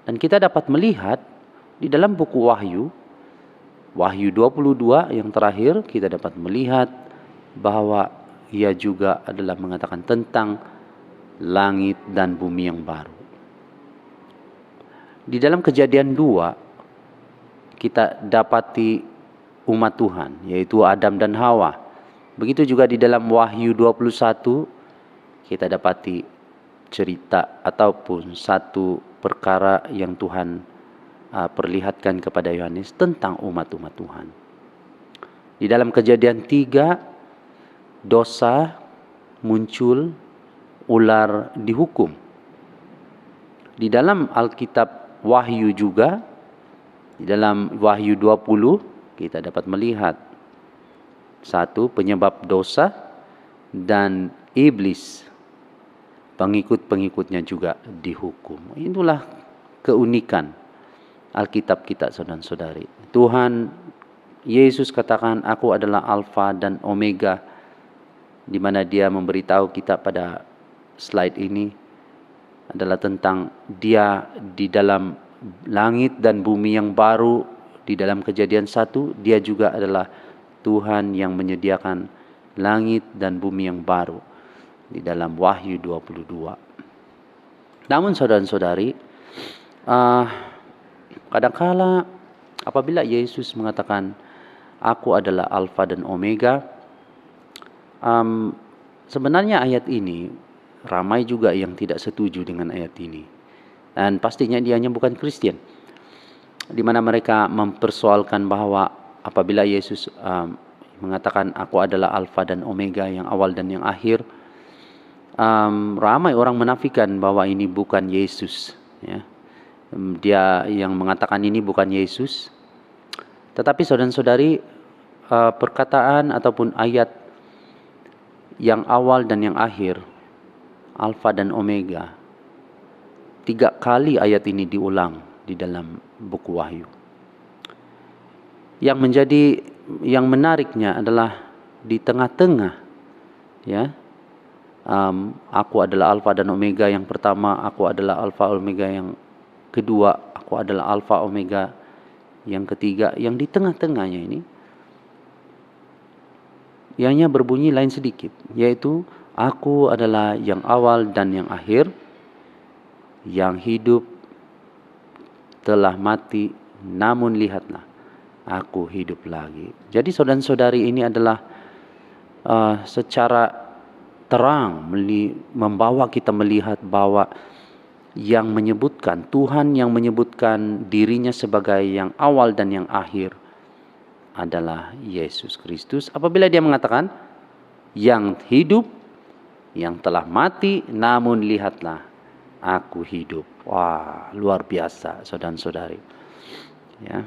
Speaker 9: Dan kita dapat melihat di dalam buku Wahyu 22 yang terakhir, kita dapat melihat bahwa ia juga adalah mengatakan tentang langit dan bumi yang baru. Di dalam Kejadian 2 kita dapati umat Tuhan, yaitu Adam dan Hawa. Begitu juga di dalam Wahyu 21 kita dapati cerita ataupun satu perkara yang Tuhan perlihatkan kepada Yohanes tentang umat-umat Tuhan. Di dalam Kejadian 3 dosa muncul, ular dihukum. Di dalam Alkitab Wahyu juga, di dalam Wahyu 20 kita dapat melihat satu penyebab dosa dan iblis, pengikut-pengikutnya juga dihukum. Itulah keunikan Alkitab kita, saudara-saudari. Tuhan Yesus katakan, aku adalah Alfa dan Omega, di mana dia memberitahu kita pada slide ini adalah tentang dia di dalam langit dan bumi yang baru. Di dalam Kejadian 1 dia juga adalah Tuhan yang menyediakan langit dan bumi yang baru di dalam Wahyu 22. Namun saudara-saudari, kadangkala apabila Yesus mengatakan aku adalah Alfa dan Omega, sebenarnya ayat ini ramai juga yang tidak setuju dengan ayat ini. Dan pastinya dianya bukan Kristen, di mana mereka mempersoalkan bahwa apabila Yesus mengatakan aku adalah Alfa dan Omega, yang awal dan yang akhir, ramai orang menafikan bahwa ini bukan Yesus, ya. Dia yang mengatakan ini bukan Yesus. Tetapi saudara-saudari, perkataan ataupun ayat yang awal dan yang akhir, Alfa dan Omega, 3 kali ayat ini diulang di dalam buku Wahyu. Yang menariknya adalah di tengah-tengah, ya. Aku adalah Alfa dan Omega yang pertama, aku adalah Alfa Omega yang kedua, aku adalah Alfa Omega yang ketiga. Yang di tengah-tengahnya ini ianya berbunyi lain sedikit, yaitu aku adalah yang awal dan yang akhir, yang hidup telah mati, namun lihatlah aku hidup lagi. Jadi saudara-saudari, ini adalah secara terang membawa kita melihat bahwa yang menyebutkan, Tuhan yang menyebutkan dirinya sebagai yang awal dan yang akhir adalah Yesus Kristus. Apabila dia mengatakan yang hidup, yang telah mati, namun lihatlah aku hidup. Wah, luar biasa saudara-saudari, ya.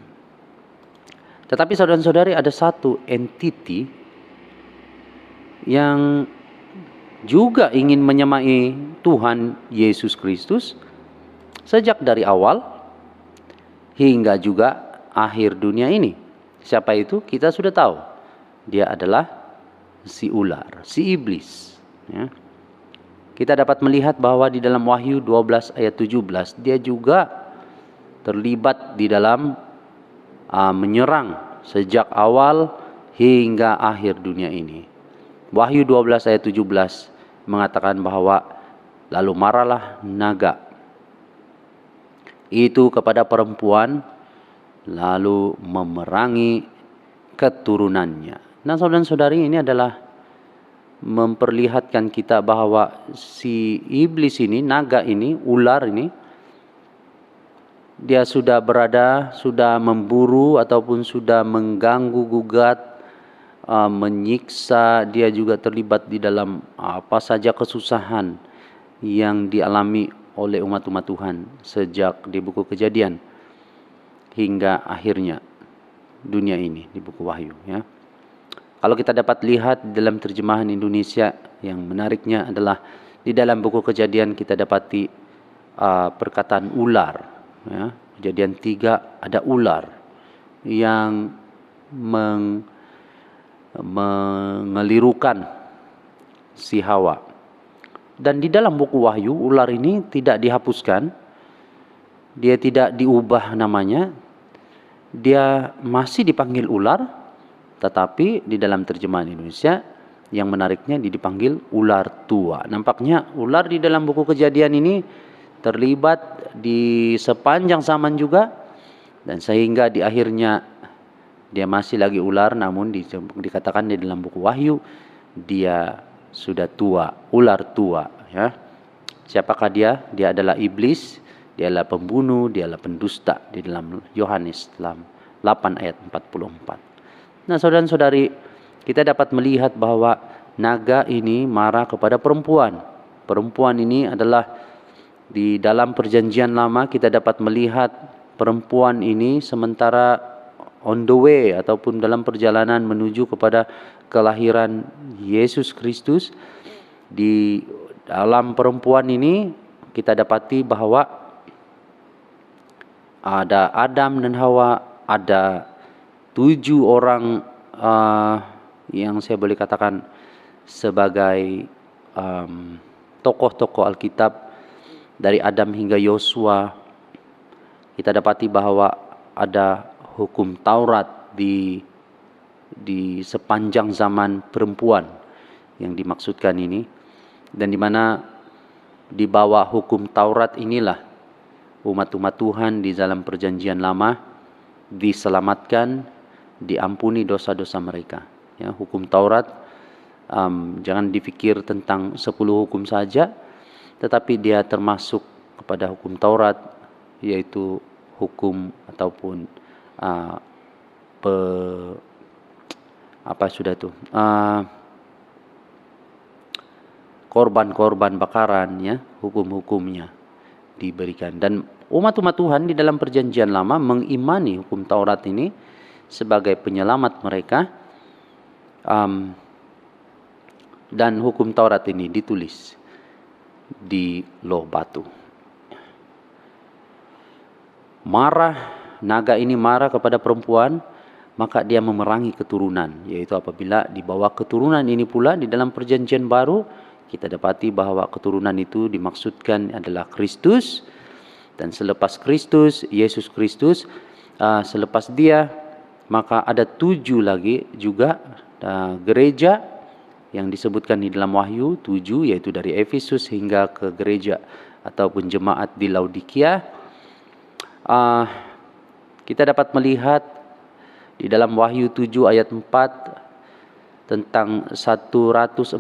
Speaker 9: Tetapi saudara-saudari, ada satu entiti yang juga ingin menyamai Tuhan Yesus Kristus sejak dari awal hingga juga akhir dunia ini. Siapa itu? Kita sudah tahu. Dia adalah si ular, si iblis. Ya. Kita dapat melihat bahwa di dalam Wahyu 12 ayat 17 dia juga terlibat di dalam menyerang sejak awal hingga akhir dunia ini. Wahyu 12 ayat 17 mengatakan bahwa lalu marahlah naga itu kepada perempuan lalu memerangi keturunannya. Nah, saudara-saudari, ini adalah memperlihatkan kita bahwa si iblis ini, naga ini, ular ini, dia sudah memburu ataupun sudah mengganggu gugat, menyiksa. Dia juga terlibat di dalam apa saja kesusahan yang dialami oleh umat-umat Tuhan sejak di buku Kejadian hingga akhirnya dunia ini di buku Wahyu, ya. Kalau kita dapat lihat dalam terjemahan Indonesia, yang menariknya adalah di dalam buku Kejadian kita dapati perkataan ular, ya. Kejadian 3 ada ular yang mengelirukan si Hawa. Dan di dalam buku Wahyu ular ini tidak dihapuskan, dia tidak diubah namanya, dia masih dipanggil ular. Tetapi di dalam terjemahan Indonesia yang menariknya dipanggil ular tua. Nampaknya ular di dalam buku Kejadian ini terlibat di sepanjang zaman juga, dan sehingga di akhirnya dia masih lagi ular, namun dikatakan di dalam buku Wahyu dia sudah tua, ular tua, ya. Siapakah dia? Dia adalah iblis, dia adalah pembunuh, dia adalah pendusta di dalam Yohanes 8 ayat 44. Nah, saudara-saudari, kita dapat melihat bahwa naga ini marah kepada perempuan. Perempuan ini adalah di dalam perjanjian lama kita dapat melihat perempuan ini sementara on the way ataupun dalam perjalanan menuju kepada kelahiran Yesus Kristus. Di dalam perempuan ini kita dapati bahwa ada Adam dan Hawa, ada 7 orang yang saya boleh katakan sebagai tokoh-tokoh Alkitab, dari Adam hingga Yosua. Kita dapati bahwa ada hukum Taurat di sepanjang zaman perempuan yang dimaksudkan ini, dan di mana di bawah hukum Taurat inilah umat-umat Tuhan di dalam perjanjian lama diselamatkan, diampuni dosa-dosa mereka. Ya, hukum Taurat, jangan dipikir tentang 10 hukum saja, tetapi dia termasuk kepada hukum Taurat, yaitu hukum ataupun korban-korban bakaran, ya, hukum-hukumnya diberikan. Dan umat-umat Tuhan di dalam perjanjian lama mengimani hukum Taurat ini sebagai penyelamat mereka, dan hukum Taurat ini ditulis di loh batu. Naga ini marah kepada perempuan, maka dia memerangi keturunan, yaitu apabila di bawah keturunan ini pula di dalam perjanjian baru kita dapati bahwa keturunan itu dimaksudkan adalah Kristus, dan selepas Kristus, Yesus Kristus, selepas dia maka ada 7 lagi juga gereja yang disebutkan di dalam Wahyu 7, yaitu dari Efesus hingga ke gereja ataupun jemaat di Laodikia. Kita dapat melihat di dalam Wahyu 7 ayat 4 tentang 144.000,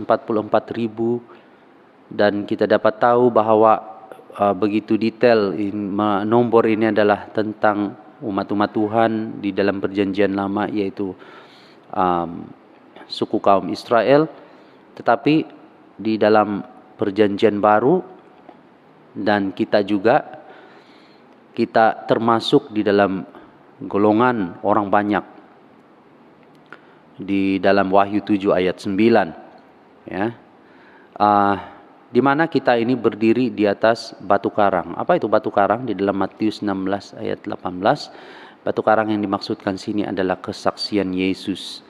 Speaker 9: dan kita dapat tahu bahwa begitu detail nomor ini adalah tentang umat-umat Tuhan di dalam perjanjian lama, yaitu suku kaum Israel. Tetapi di dalam perjanjian baru, dan kita termasuk di dalam golongan orang banyak di dalam Wahyu 7 ayat 9, ya, di mana kita ini berdiri di atas batu karang. Apa itu batu karang? Di dalam Matius 16 ayat 18 Batu karang yang dimaksudkan sini adalah kesaksian Yesus.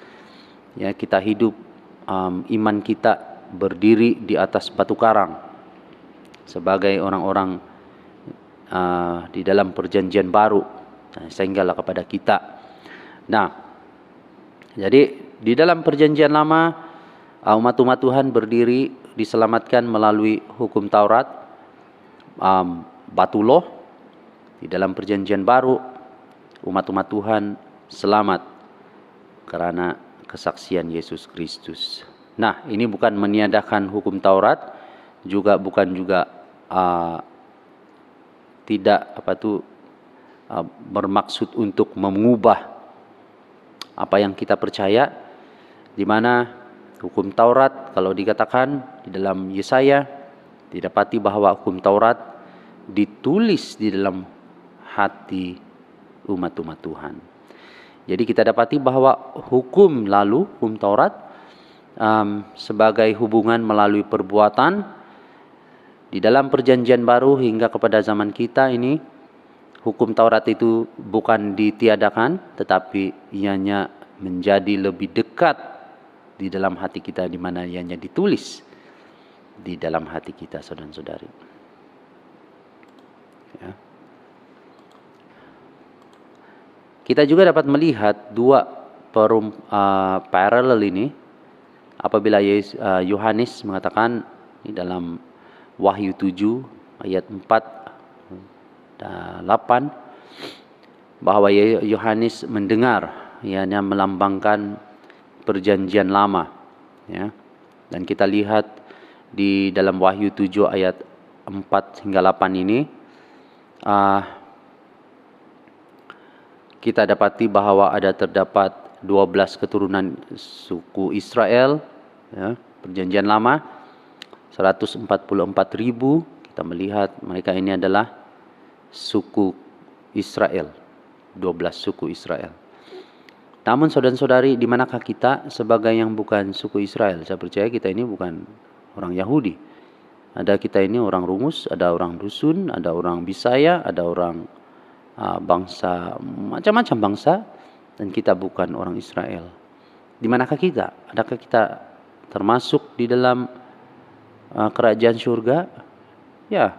Speaker 9: Ya, kita hidup, iman kita berdiri di atas batu karang sebagai orang-orang di dalam perjanjian baru, sehinggalah kepada kita. Nah, jadi di dalam perjanjian lama, umat-umat Tuhan berdiri diselamatkan melalui hukum Taurat, batu loh. Di dalam perjanjian baru, umat-umat Tuhan selamat karena kesaksian Yesus Kristus. Nah, ini bukan meniadakan hukum Taurat, bukan juga tidak bermaksud untuk mengubah apa yang kita percaya, di mana hukum Taurat kalau dikatakan di dalam Yesaya didapati bahwa hukum Taurat ditulis di dalam hati umat-umat Tuhan. Jadi kita dapati bahwa hukum Taurat sebagai hubungan melalui perbuatan. Di dalam perjanjian baru hingga kepada zaman kita ini, hukum Taurat itu bukan ditiadakan, tetapi ianya menjadi lebih dekat di dalam hati kita, di mana ianya ditulis di dalam hati kita, saudara-saudari. Ya. Kita juga dapat melihat dua paralel ini apabila Yohanes mengatakan di dalam Wahyu 7 ayat 4 dan 8 bahwa Yohanes mendengar, yang melambangkan perjanjian lama, ya. Dan kita lihat di dalam Wahyu 7 ayat 4 hingga 8 ini, kita dapati bahwa terdapat 12 keturunan suku Israel, ya, perjanjian lama 144.000. Kita melihat mereka ini adalah suku Israel, 12 suku Israel. Namun saudara-saudari, di manakah kita sebagai yang bukan suku Israel? Saya percaya kita ini bukan orang Yahudi. Ada kita ini orang Rumus, ada orang Dusun, ada orang Bisaya, ada orang bangsa, macam-macam bangsa, dan kita bukan orang Israel. Di manakah kita? Adakah kita termasuk di dalam kerajaan surga? Ya,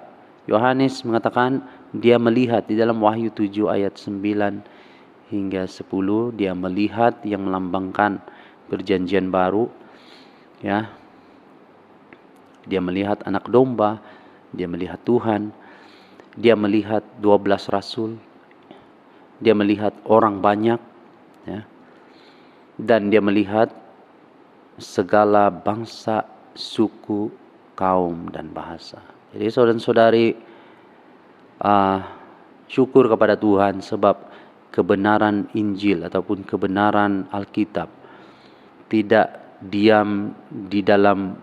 Speaker 9: Yohanes mengatakan dia melihat di dalam Wahyu 7 ayat 9 hingga 10, dia melihat yang melambangkan perjanjian baru, ya. Dia melihat anak domba, dia melihat Tuhan, dia melihat 12 rasul, dia melihat orang banyak, ya. Dan dia melihat segala bangsa, suku, kaum, dan bahasa. Jadi saudara-saudari, syukur kepada Tuhan sebab kebenaran Injil ataupun kebenaran Alkitab tidak diam di dalam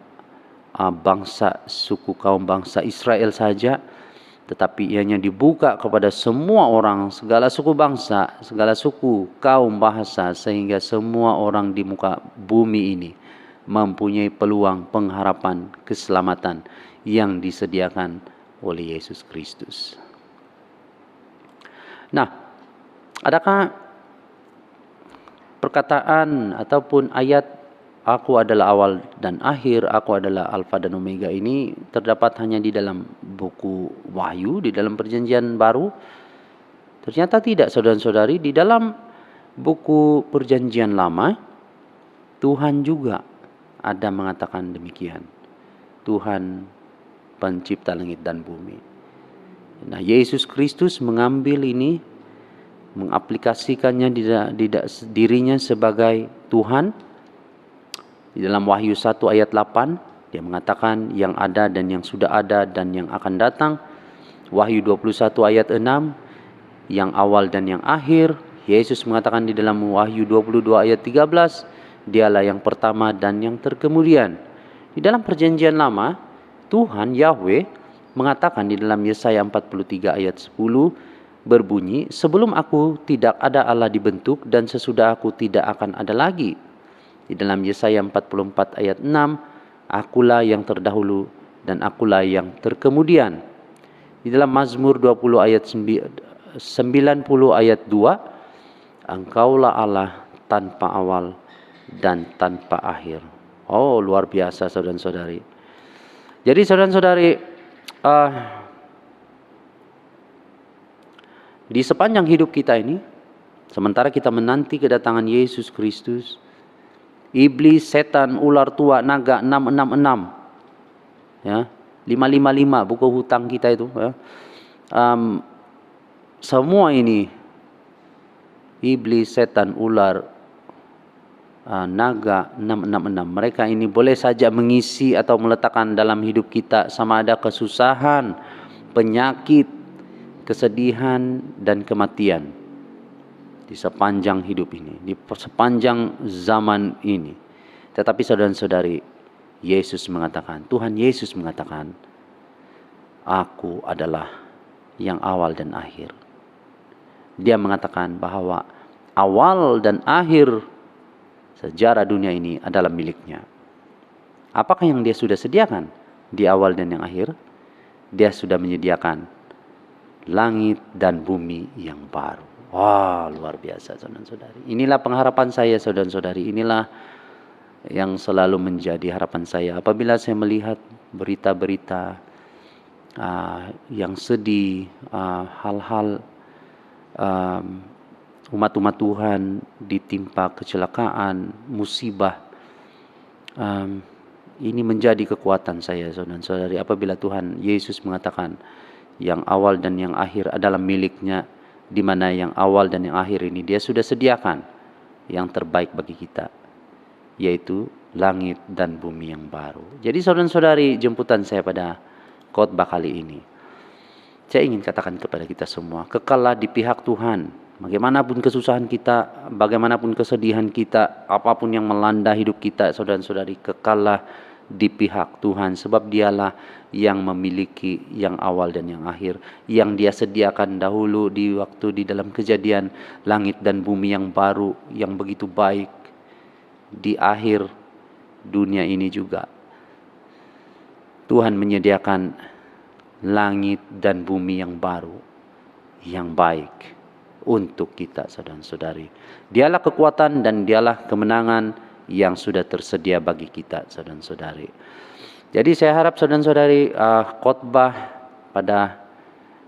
Speaker 9: bangsa, suku, kaum, bangsa Israel saja, tetapi ianya dibuka kepada semua orang, segala suku bangsa, segala suku, kaum, bahasa, sehingga semua orang di muka bumi ini mempunyai peluang pengharapan keselamatan yang disediakan oleh Yesus Kristus. Nah, adakah perkataan ataupun ayat "Aku adalah awal dan akhir, aku adalah Alfa dan Omega" ini terdapat hanya di dalam buku Wahyu, di dalam perjanjian baru? Ternyata tidak, saudara-saudari. Di dalam buku perjanjian lama, Tuhan juga ada mengatakan demikian. Tuhan pencipta langit dan bumi. Nah, Yesus Kristus mengambil ini, mengaplikasikannya di dirinya sebagai Tuhan. Di dalam Wahyu 1 ayat 8, dia mengatakan yang ada dan yang sudah ada dan yang akan datang. Wahyu 21 ayat 6, yang awal dan yang akhir. Yesus mengatakan di dalam Wahyu 22 ayat 13, dialah yang pertama dan yang terkemudian. Di dalam perjanjian lama, Tuhan Yahweh mengatakan di dalam Yesaya 43 ayat 10 berbunyi, sebelum aku tidak ada Allah dibentuk dan sesudah aku tidak akan ada lagi. Di dalam Yesaya 44 ayat 6, akulah yang terdahulu dan akulah yang terkemudian. Di dalam Mazmur 20 ayat 90 ayat 2, Engkaulah Allah tanpa awal dan tanpa akhir. Oh, luar biasa saudara-saudari. Jadi saudara-saudari, di sepanjang hidup kita ini, sementara kita menanti kedatangan Yesus Kristus, iblis, setan, ular tua, naga 666, ya, 555 buku hutang kita itu, ya. Semua ini, iblis, setan, ular, naga 666, mereka ini boleh saja mengisi atau meletakkan dalam hidup kita sama ada kesusahan, penyakit, kesedihan, dan kematian di sepanjang hidup ini, di sepanjang zaman ini. Tetapi saudara-saudari, Yesus mengatakan, Tuhan Yesus mengatakan, Aku adalah yang awal dan akhir. Dia mengatakan bahwa awal dan akhir sejarah dunia ini adalah miliknya. Apakah yang dia sudah sediakan di awal dan yang akhir? Dia sudah menyediakan langit dan bumi yang baru. Wah, luar biasa saudara-saudari. Inilah pengharapan saya saudara-saudari. Inilah yang selalu menjadi harapan saya apabila saya melihat berita-berita yang sedih, hal-hal umat-umat Tuhan ditimpa kecelakaan, musibah. Ini menjadi kekuatan saya saudara-saudari apabila Tuhan Yesus mengatakan yang awal dan yang akhir adalah miliknya, di mana yang awal dan yang akhir ini dia sudah sediakan yang terbaik bagi kita, yaitu langit dan bumi yang baru. Jadi saudara-saudari, jemputan saya pada khotbah kali ini, saya ingin katakan kepada kita semua, kekallah di pihak Tuhan. Bagaimanapun kesusahan kita, bagaimanapun kesedihan kita, apapun yang melanda hidup kita, saudara-saudari, kekallah di pihak Tuhan, sebab dialah yang memiliki yang awal dan yang akhir, yang dia sediakan dahulu di waktu di dalam Kejadian, langit dan bumi yang baru, yang begitu baik. Di akhir dunia ini juga Tuhan menyediakan langit dan bumi yang baru, yang baik untuk kita saudara-saudari. Dialah kekuatan dan dialah kemenangan yang sudah tersedia bagi kita saudara-saudari. Jadi saya harap saudara-saudari, khotbah pada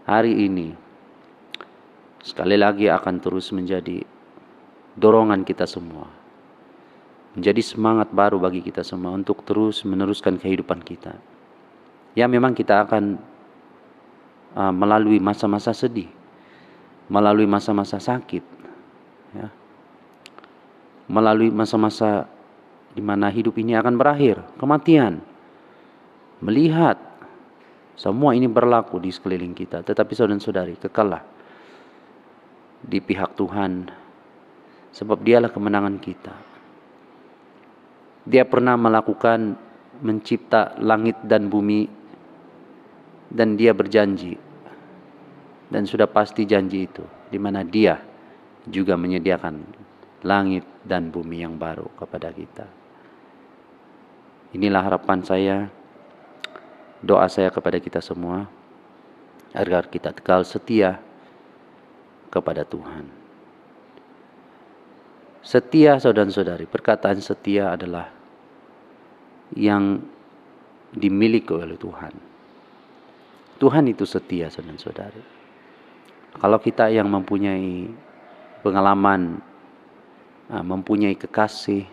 Speaker 9: hari ini sekali lagi akan terus menjadi dorongan kita semua, menjadi semangat baru bagi kita semua untuk terus meneruskan kehidupan kita. Ya, memang kita akan melalui masa-masa sedih, melalui masa-masa sakit, ya, melalui masa-masa di mana hidup ini akan berakhir, kematian. Melihat semua ini berlaku di sekeliling kita, tetapi saudara-saudari, kekallah di pihak Tuhan, sebab dialah kemenangan kita. Dia pernah melakukan, mencipta langit dan bumi, dan dia berjanji, dan sudah pasti janji itu, di mana dia juga menyediakan langit dan bumi yang baru kepada kita. Inilah harapan saya, doa saya kepada kita semua, agar kita kekal setia kepada Tuhan. Setia saudara-saudari, perkataan setia adalah yang dimiliki oleh Tuhan. Tuhan itu setia saudara-saudari. Kalau kita yang mempunyai pengalaman, mempunyai kekasih,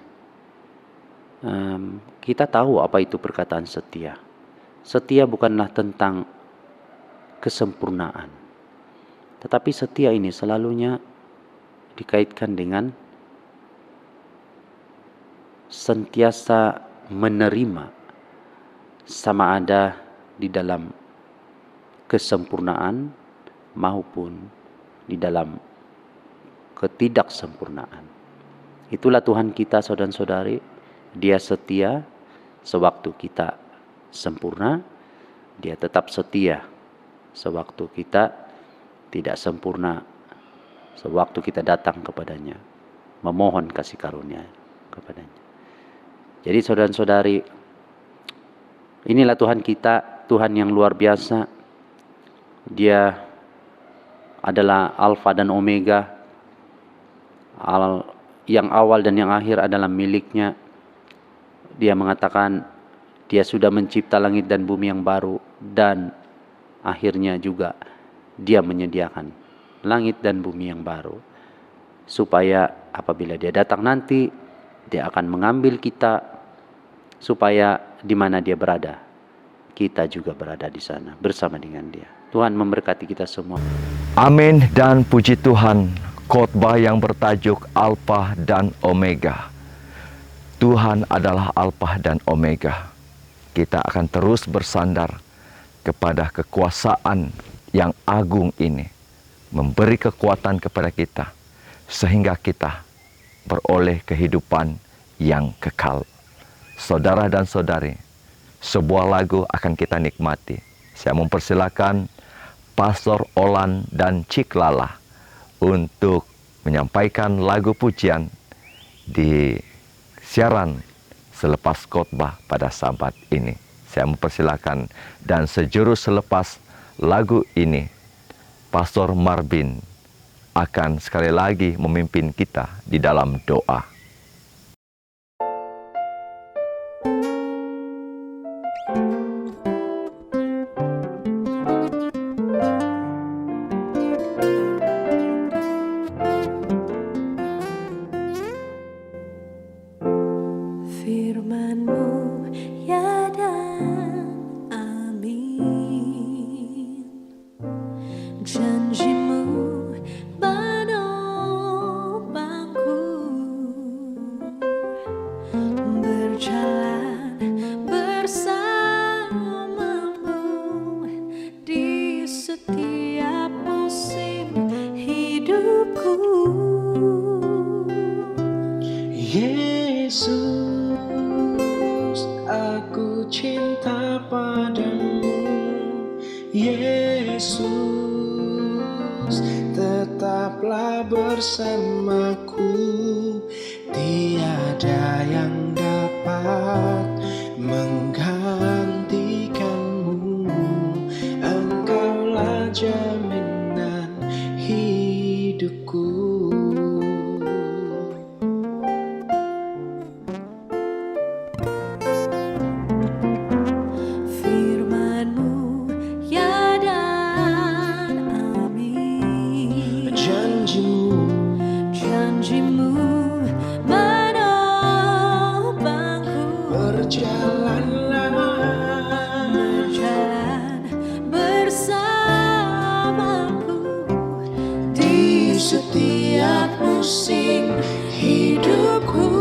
Speaker 9: kita tahu apa itu perkataan setia. Setia bukanlah tentang kesempurnaan, tetapi setia ini selalunya dikaitkan dengan sentiasa menerima, sama ada di dalam kesempurnaan maupun di dalam ketidaksempurnaan. Itulah Tuhan kita saudara-saudari, Dia setia sewaktu kita sempurna, Dia tetap setia sewaktu kita tidak sempurna, sewaktu kita datang kepadanya, memohon kasih karunia kepadanya. Jadi saudara-saudari, inilah Tuhan kita, Tuhan yang luar biasa. Dia adalah Alfa dan Omega, yang awal dan yang akhir adalah miliknya. Dia mengatakan dia sudah mencipta langit dan bumi yang baru, dan akhirnya juga dia menyediakan langit dan bumi yang baru, supaya apabila dia datang nanti, dia akan mengambil kita, supaya di mana dia berada, kita juga berada di sana bersama dengan dia. Tuhan memberkati kita semua.
Speaker 1: Amin dan puji Tuhan. Khotbah yang bertajuk Alfa dan Omega. Tuhan adalah Alfa dan Omega. Kita akan terus bersandar kepada kekuasaan yang agung ini, memberi kekuatan kepada kita sehingga kita beroleh kehidupan yang kekal. Saudara dan saudari, sebuah lagu akan kita nikmati. Saya mempersilakan Pastor Olan dan Cik Lala untuk menyampaikan lagu pujian di siaran selepas khotbah pada Sabat ini. Saya mempersilakan, dan sejurus selepas lagu ini, Pastor Marvin akan sekali lagi memimpin kita di dalam doa.
Speaker 3: Firman-Mu ya dan amin, janji-Mu menopangku, berjalan bersamamu di setiap musim hidupku.
Speaker 4: Yesus, aku cinta padamu. Yesus, tetaplah bersamaku. Tiada yang dapat menggantikanmu. Engkaulah jaminan hidupku.
Speaker 3: Firman-Mu ya dan amin, janji-Mu menopangku,
Speaker 4: Berjalan
Speaker 3: bersamaku di setiap musim hidupku.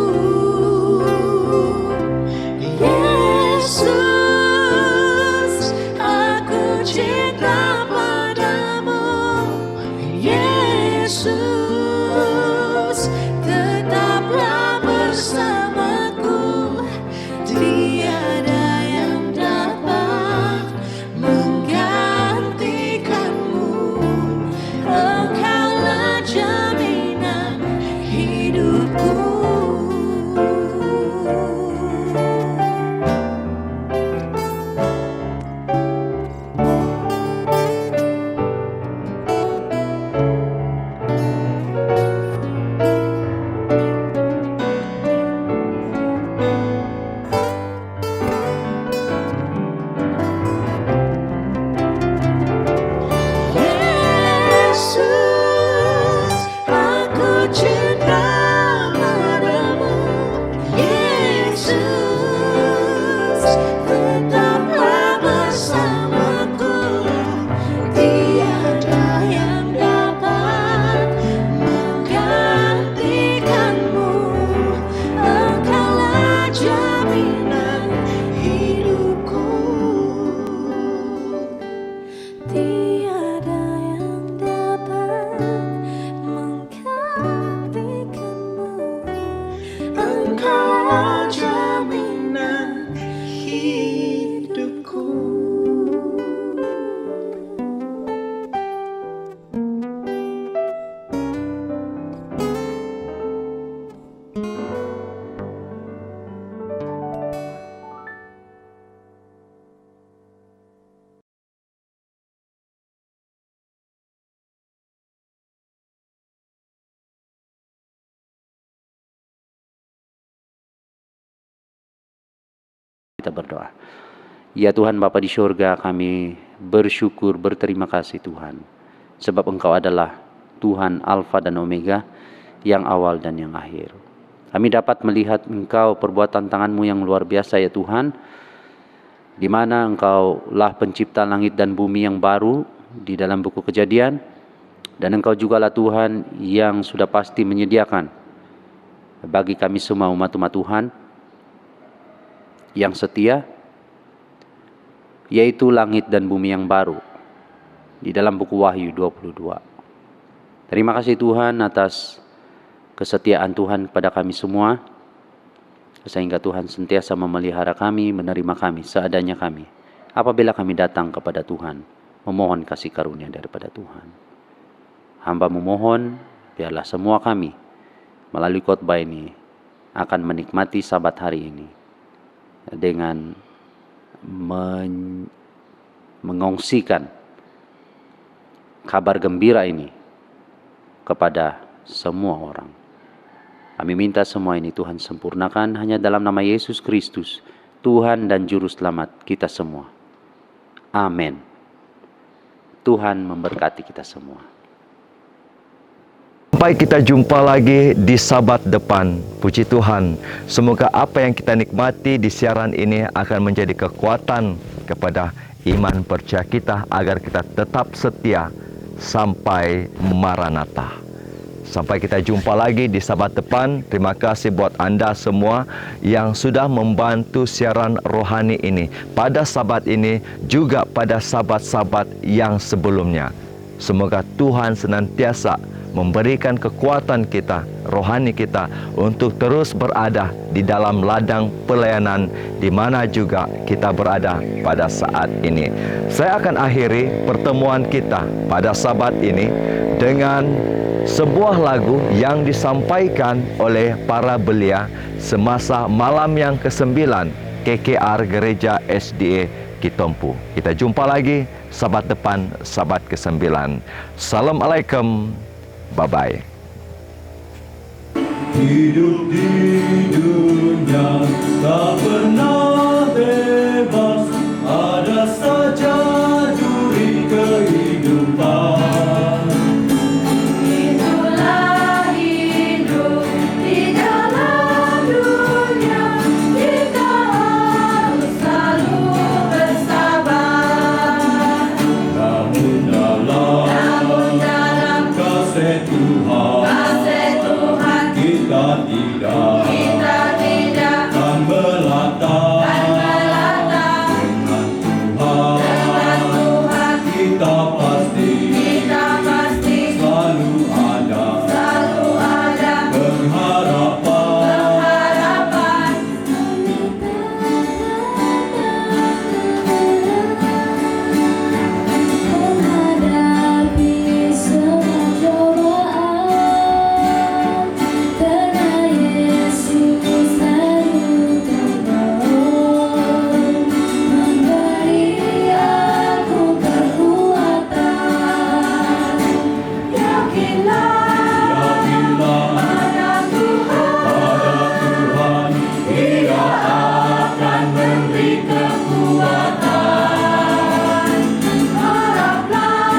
Speaker 3: Yesus, aku cinta padamu. Yesus, tetaplah bersamaku. Tiada yang dapat menggantikanmu. Engkaulah jaminan
Speaker 9: Kita berdoa. Ya Tuhan Bapa di surga, kami bersyukur, berterima kasih Tuhan. Sebab Engkau adalah Tuhan Alfa dan Omega, yang awal dan yang akhir. Kami dapat melihat Engkau, perbuatan tangan-Mu yang luar biasa ya Tuhan, di mana Engkau lah pencipta langit dan bumi yang baru di dalam buku Kejadian, dan Engkau jugalah Tuhan yang sudah pasti menyediakan bagi kami semua umat-umat Tuhan yang setia, yaitu langit dan bumi yang baru di dalam buku Wahyu 22. Terima kasih Tuhan atas kesetiaan Tuhan kepada kami semua, sehingga Tuhan sentiasa memelihara kami, menerima kami seadanya kami apabila kami datang kepada Tuhan memohon kasih karunia daripada Tuhan. Hamba memohon biarlah semua kami melalui khotbah ini akan menikmati Sabat hari ini dengan mengongsikan kabar gembira ini kepada semua orang. Kami minta semua ini Tuhan sempurnakan hanya dalam nama Yesus Kristus, Tuhan dan Juru Selamat kita semua. Amin. Tuhan memberkati kita semua.
Speaker 1: Sampai kita jumpa lagi di Sabat depan. Puji Tuhan, semoga apa yang kita nikmati di siaran ini akan menjadi kekuatan kepada iman percaya kita agar kita tetap setia sampai Maranatha. Sampai kita jumpa lagi di Sabat depan. Terima kasih buat Anda semua yang sudah membantu siaran rohani ini pada Sabat ini, juga pada Sabat-sabat yang sebelumnya. Semoga Tuhan senantiasa memberikan kekuatan kita, rohani kita, untuk terus berada di dalam ladang pelayanan di mana juga kita berada pada saat ini. Saya akan akhiri pertemuan kita pada Sabat ini dengan sebuah lagu yang disampaikan oleh para belia semasa malam yang ke-9 KKR Gereja SDA Kitompu. Kita jumpa lagi Sabat depan, Sabat ke-9. Assalamualaikum. Bye-bye.
Speaker 2: Hidup di dunia tak pernah bebas, ada saja duri kehidupan.
Speaker 3: Itulah hidup di dalam dunia, kita harus selalu bersabar.
Speaker 2: Namun dalam kasih Tuhan, kita tidak akan melata. Dengan Tuhan kita pasti selalu ada pengharapan.
Speaker 3: Menghadapi semua cobaan, karena Yesus selalu tolong, memberi aku kekuatan. Yakinlah pada Tuhan, Ia akan memberi kekuatan. Haraplah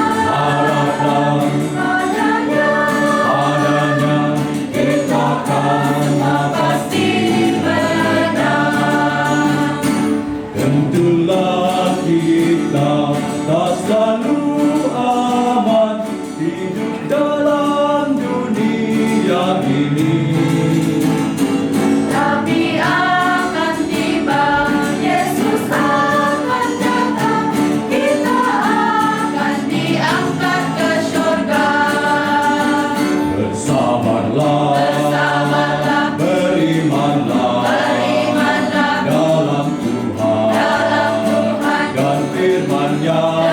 Speaker 3: padanya, kita akan pasti menang.
Speaker 2: Tentulah kita tak selalu aman hidup dalam dunia ini.
Speaker 3: Tapi akan tiba, Yesus akan datang, kita akan diangkat ke surga.
Speaker 2: Bersabarlah, berimanlah dalam Tuhan dan firman-Nya.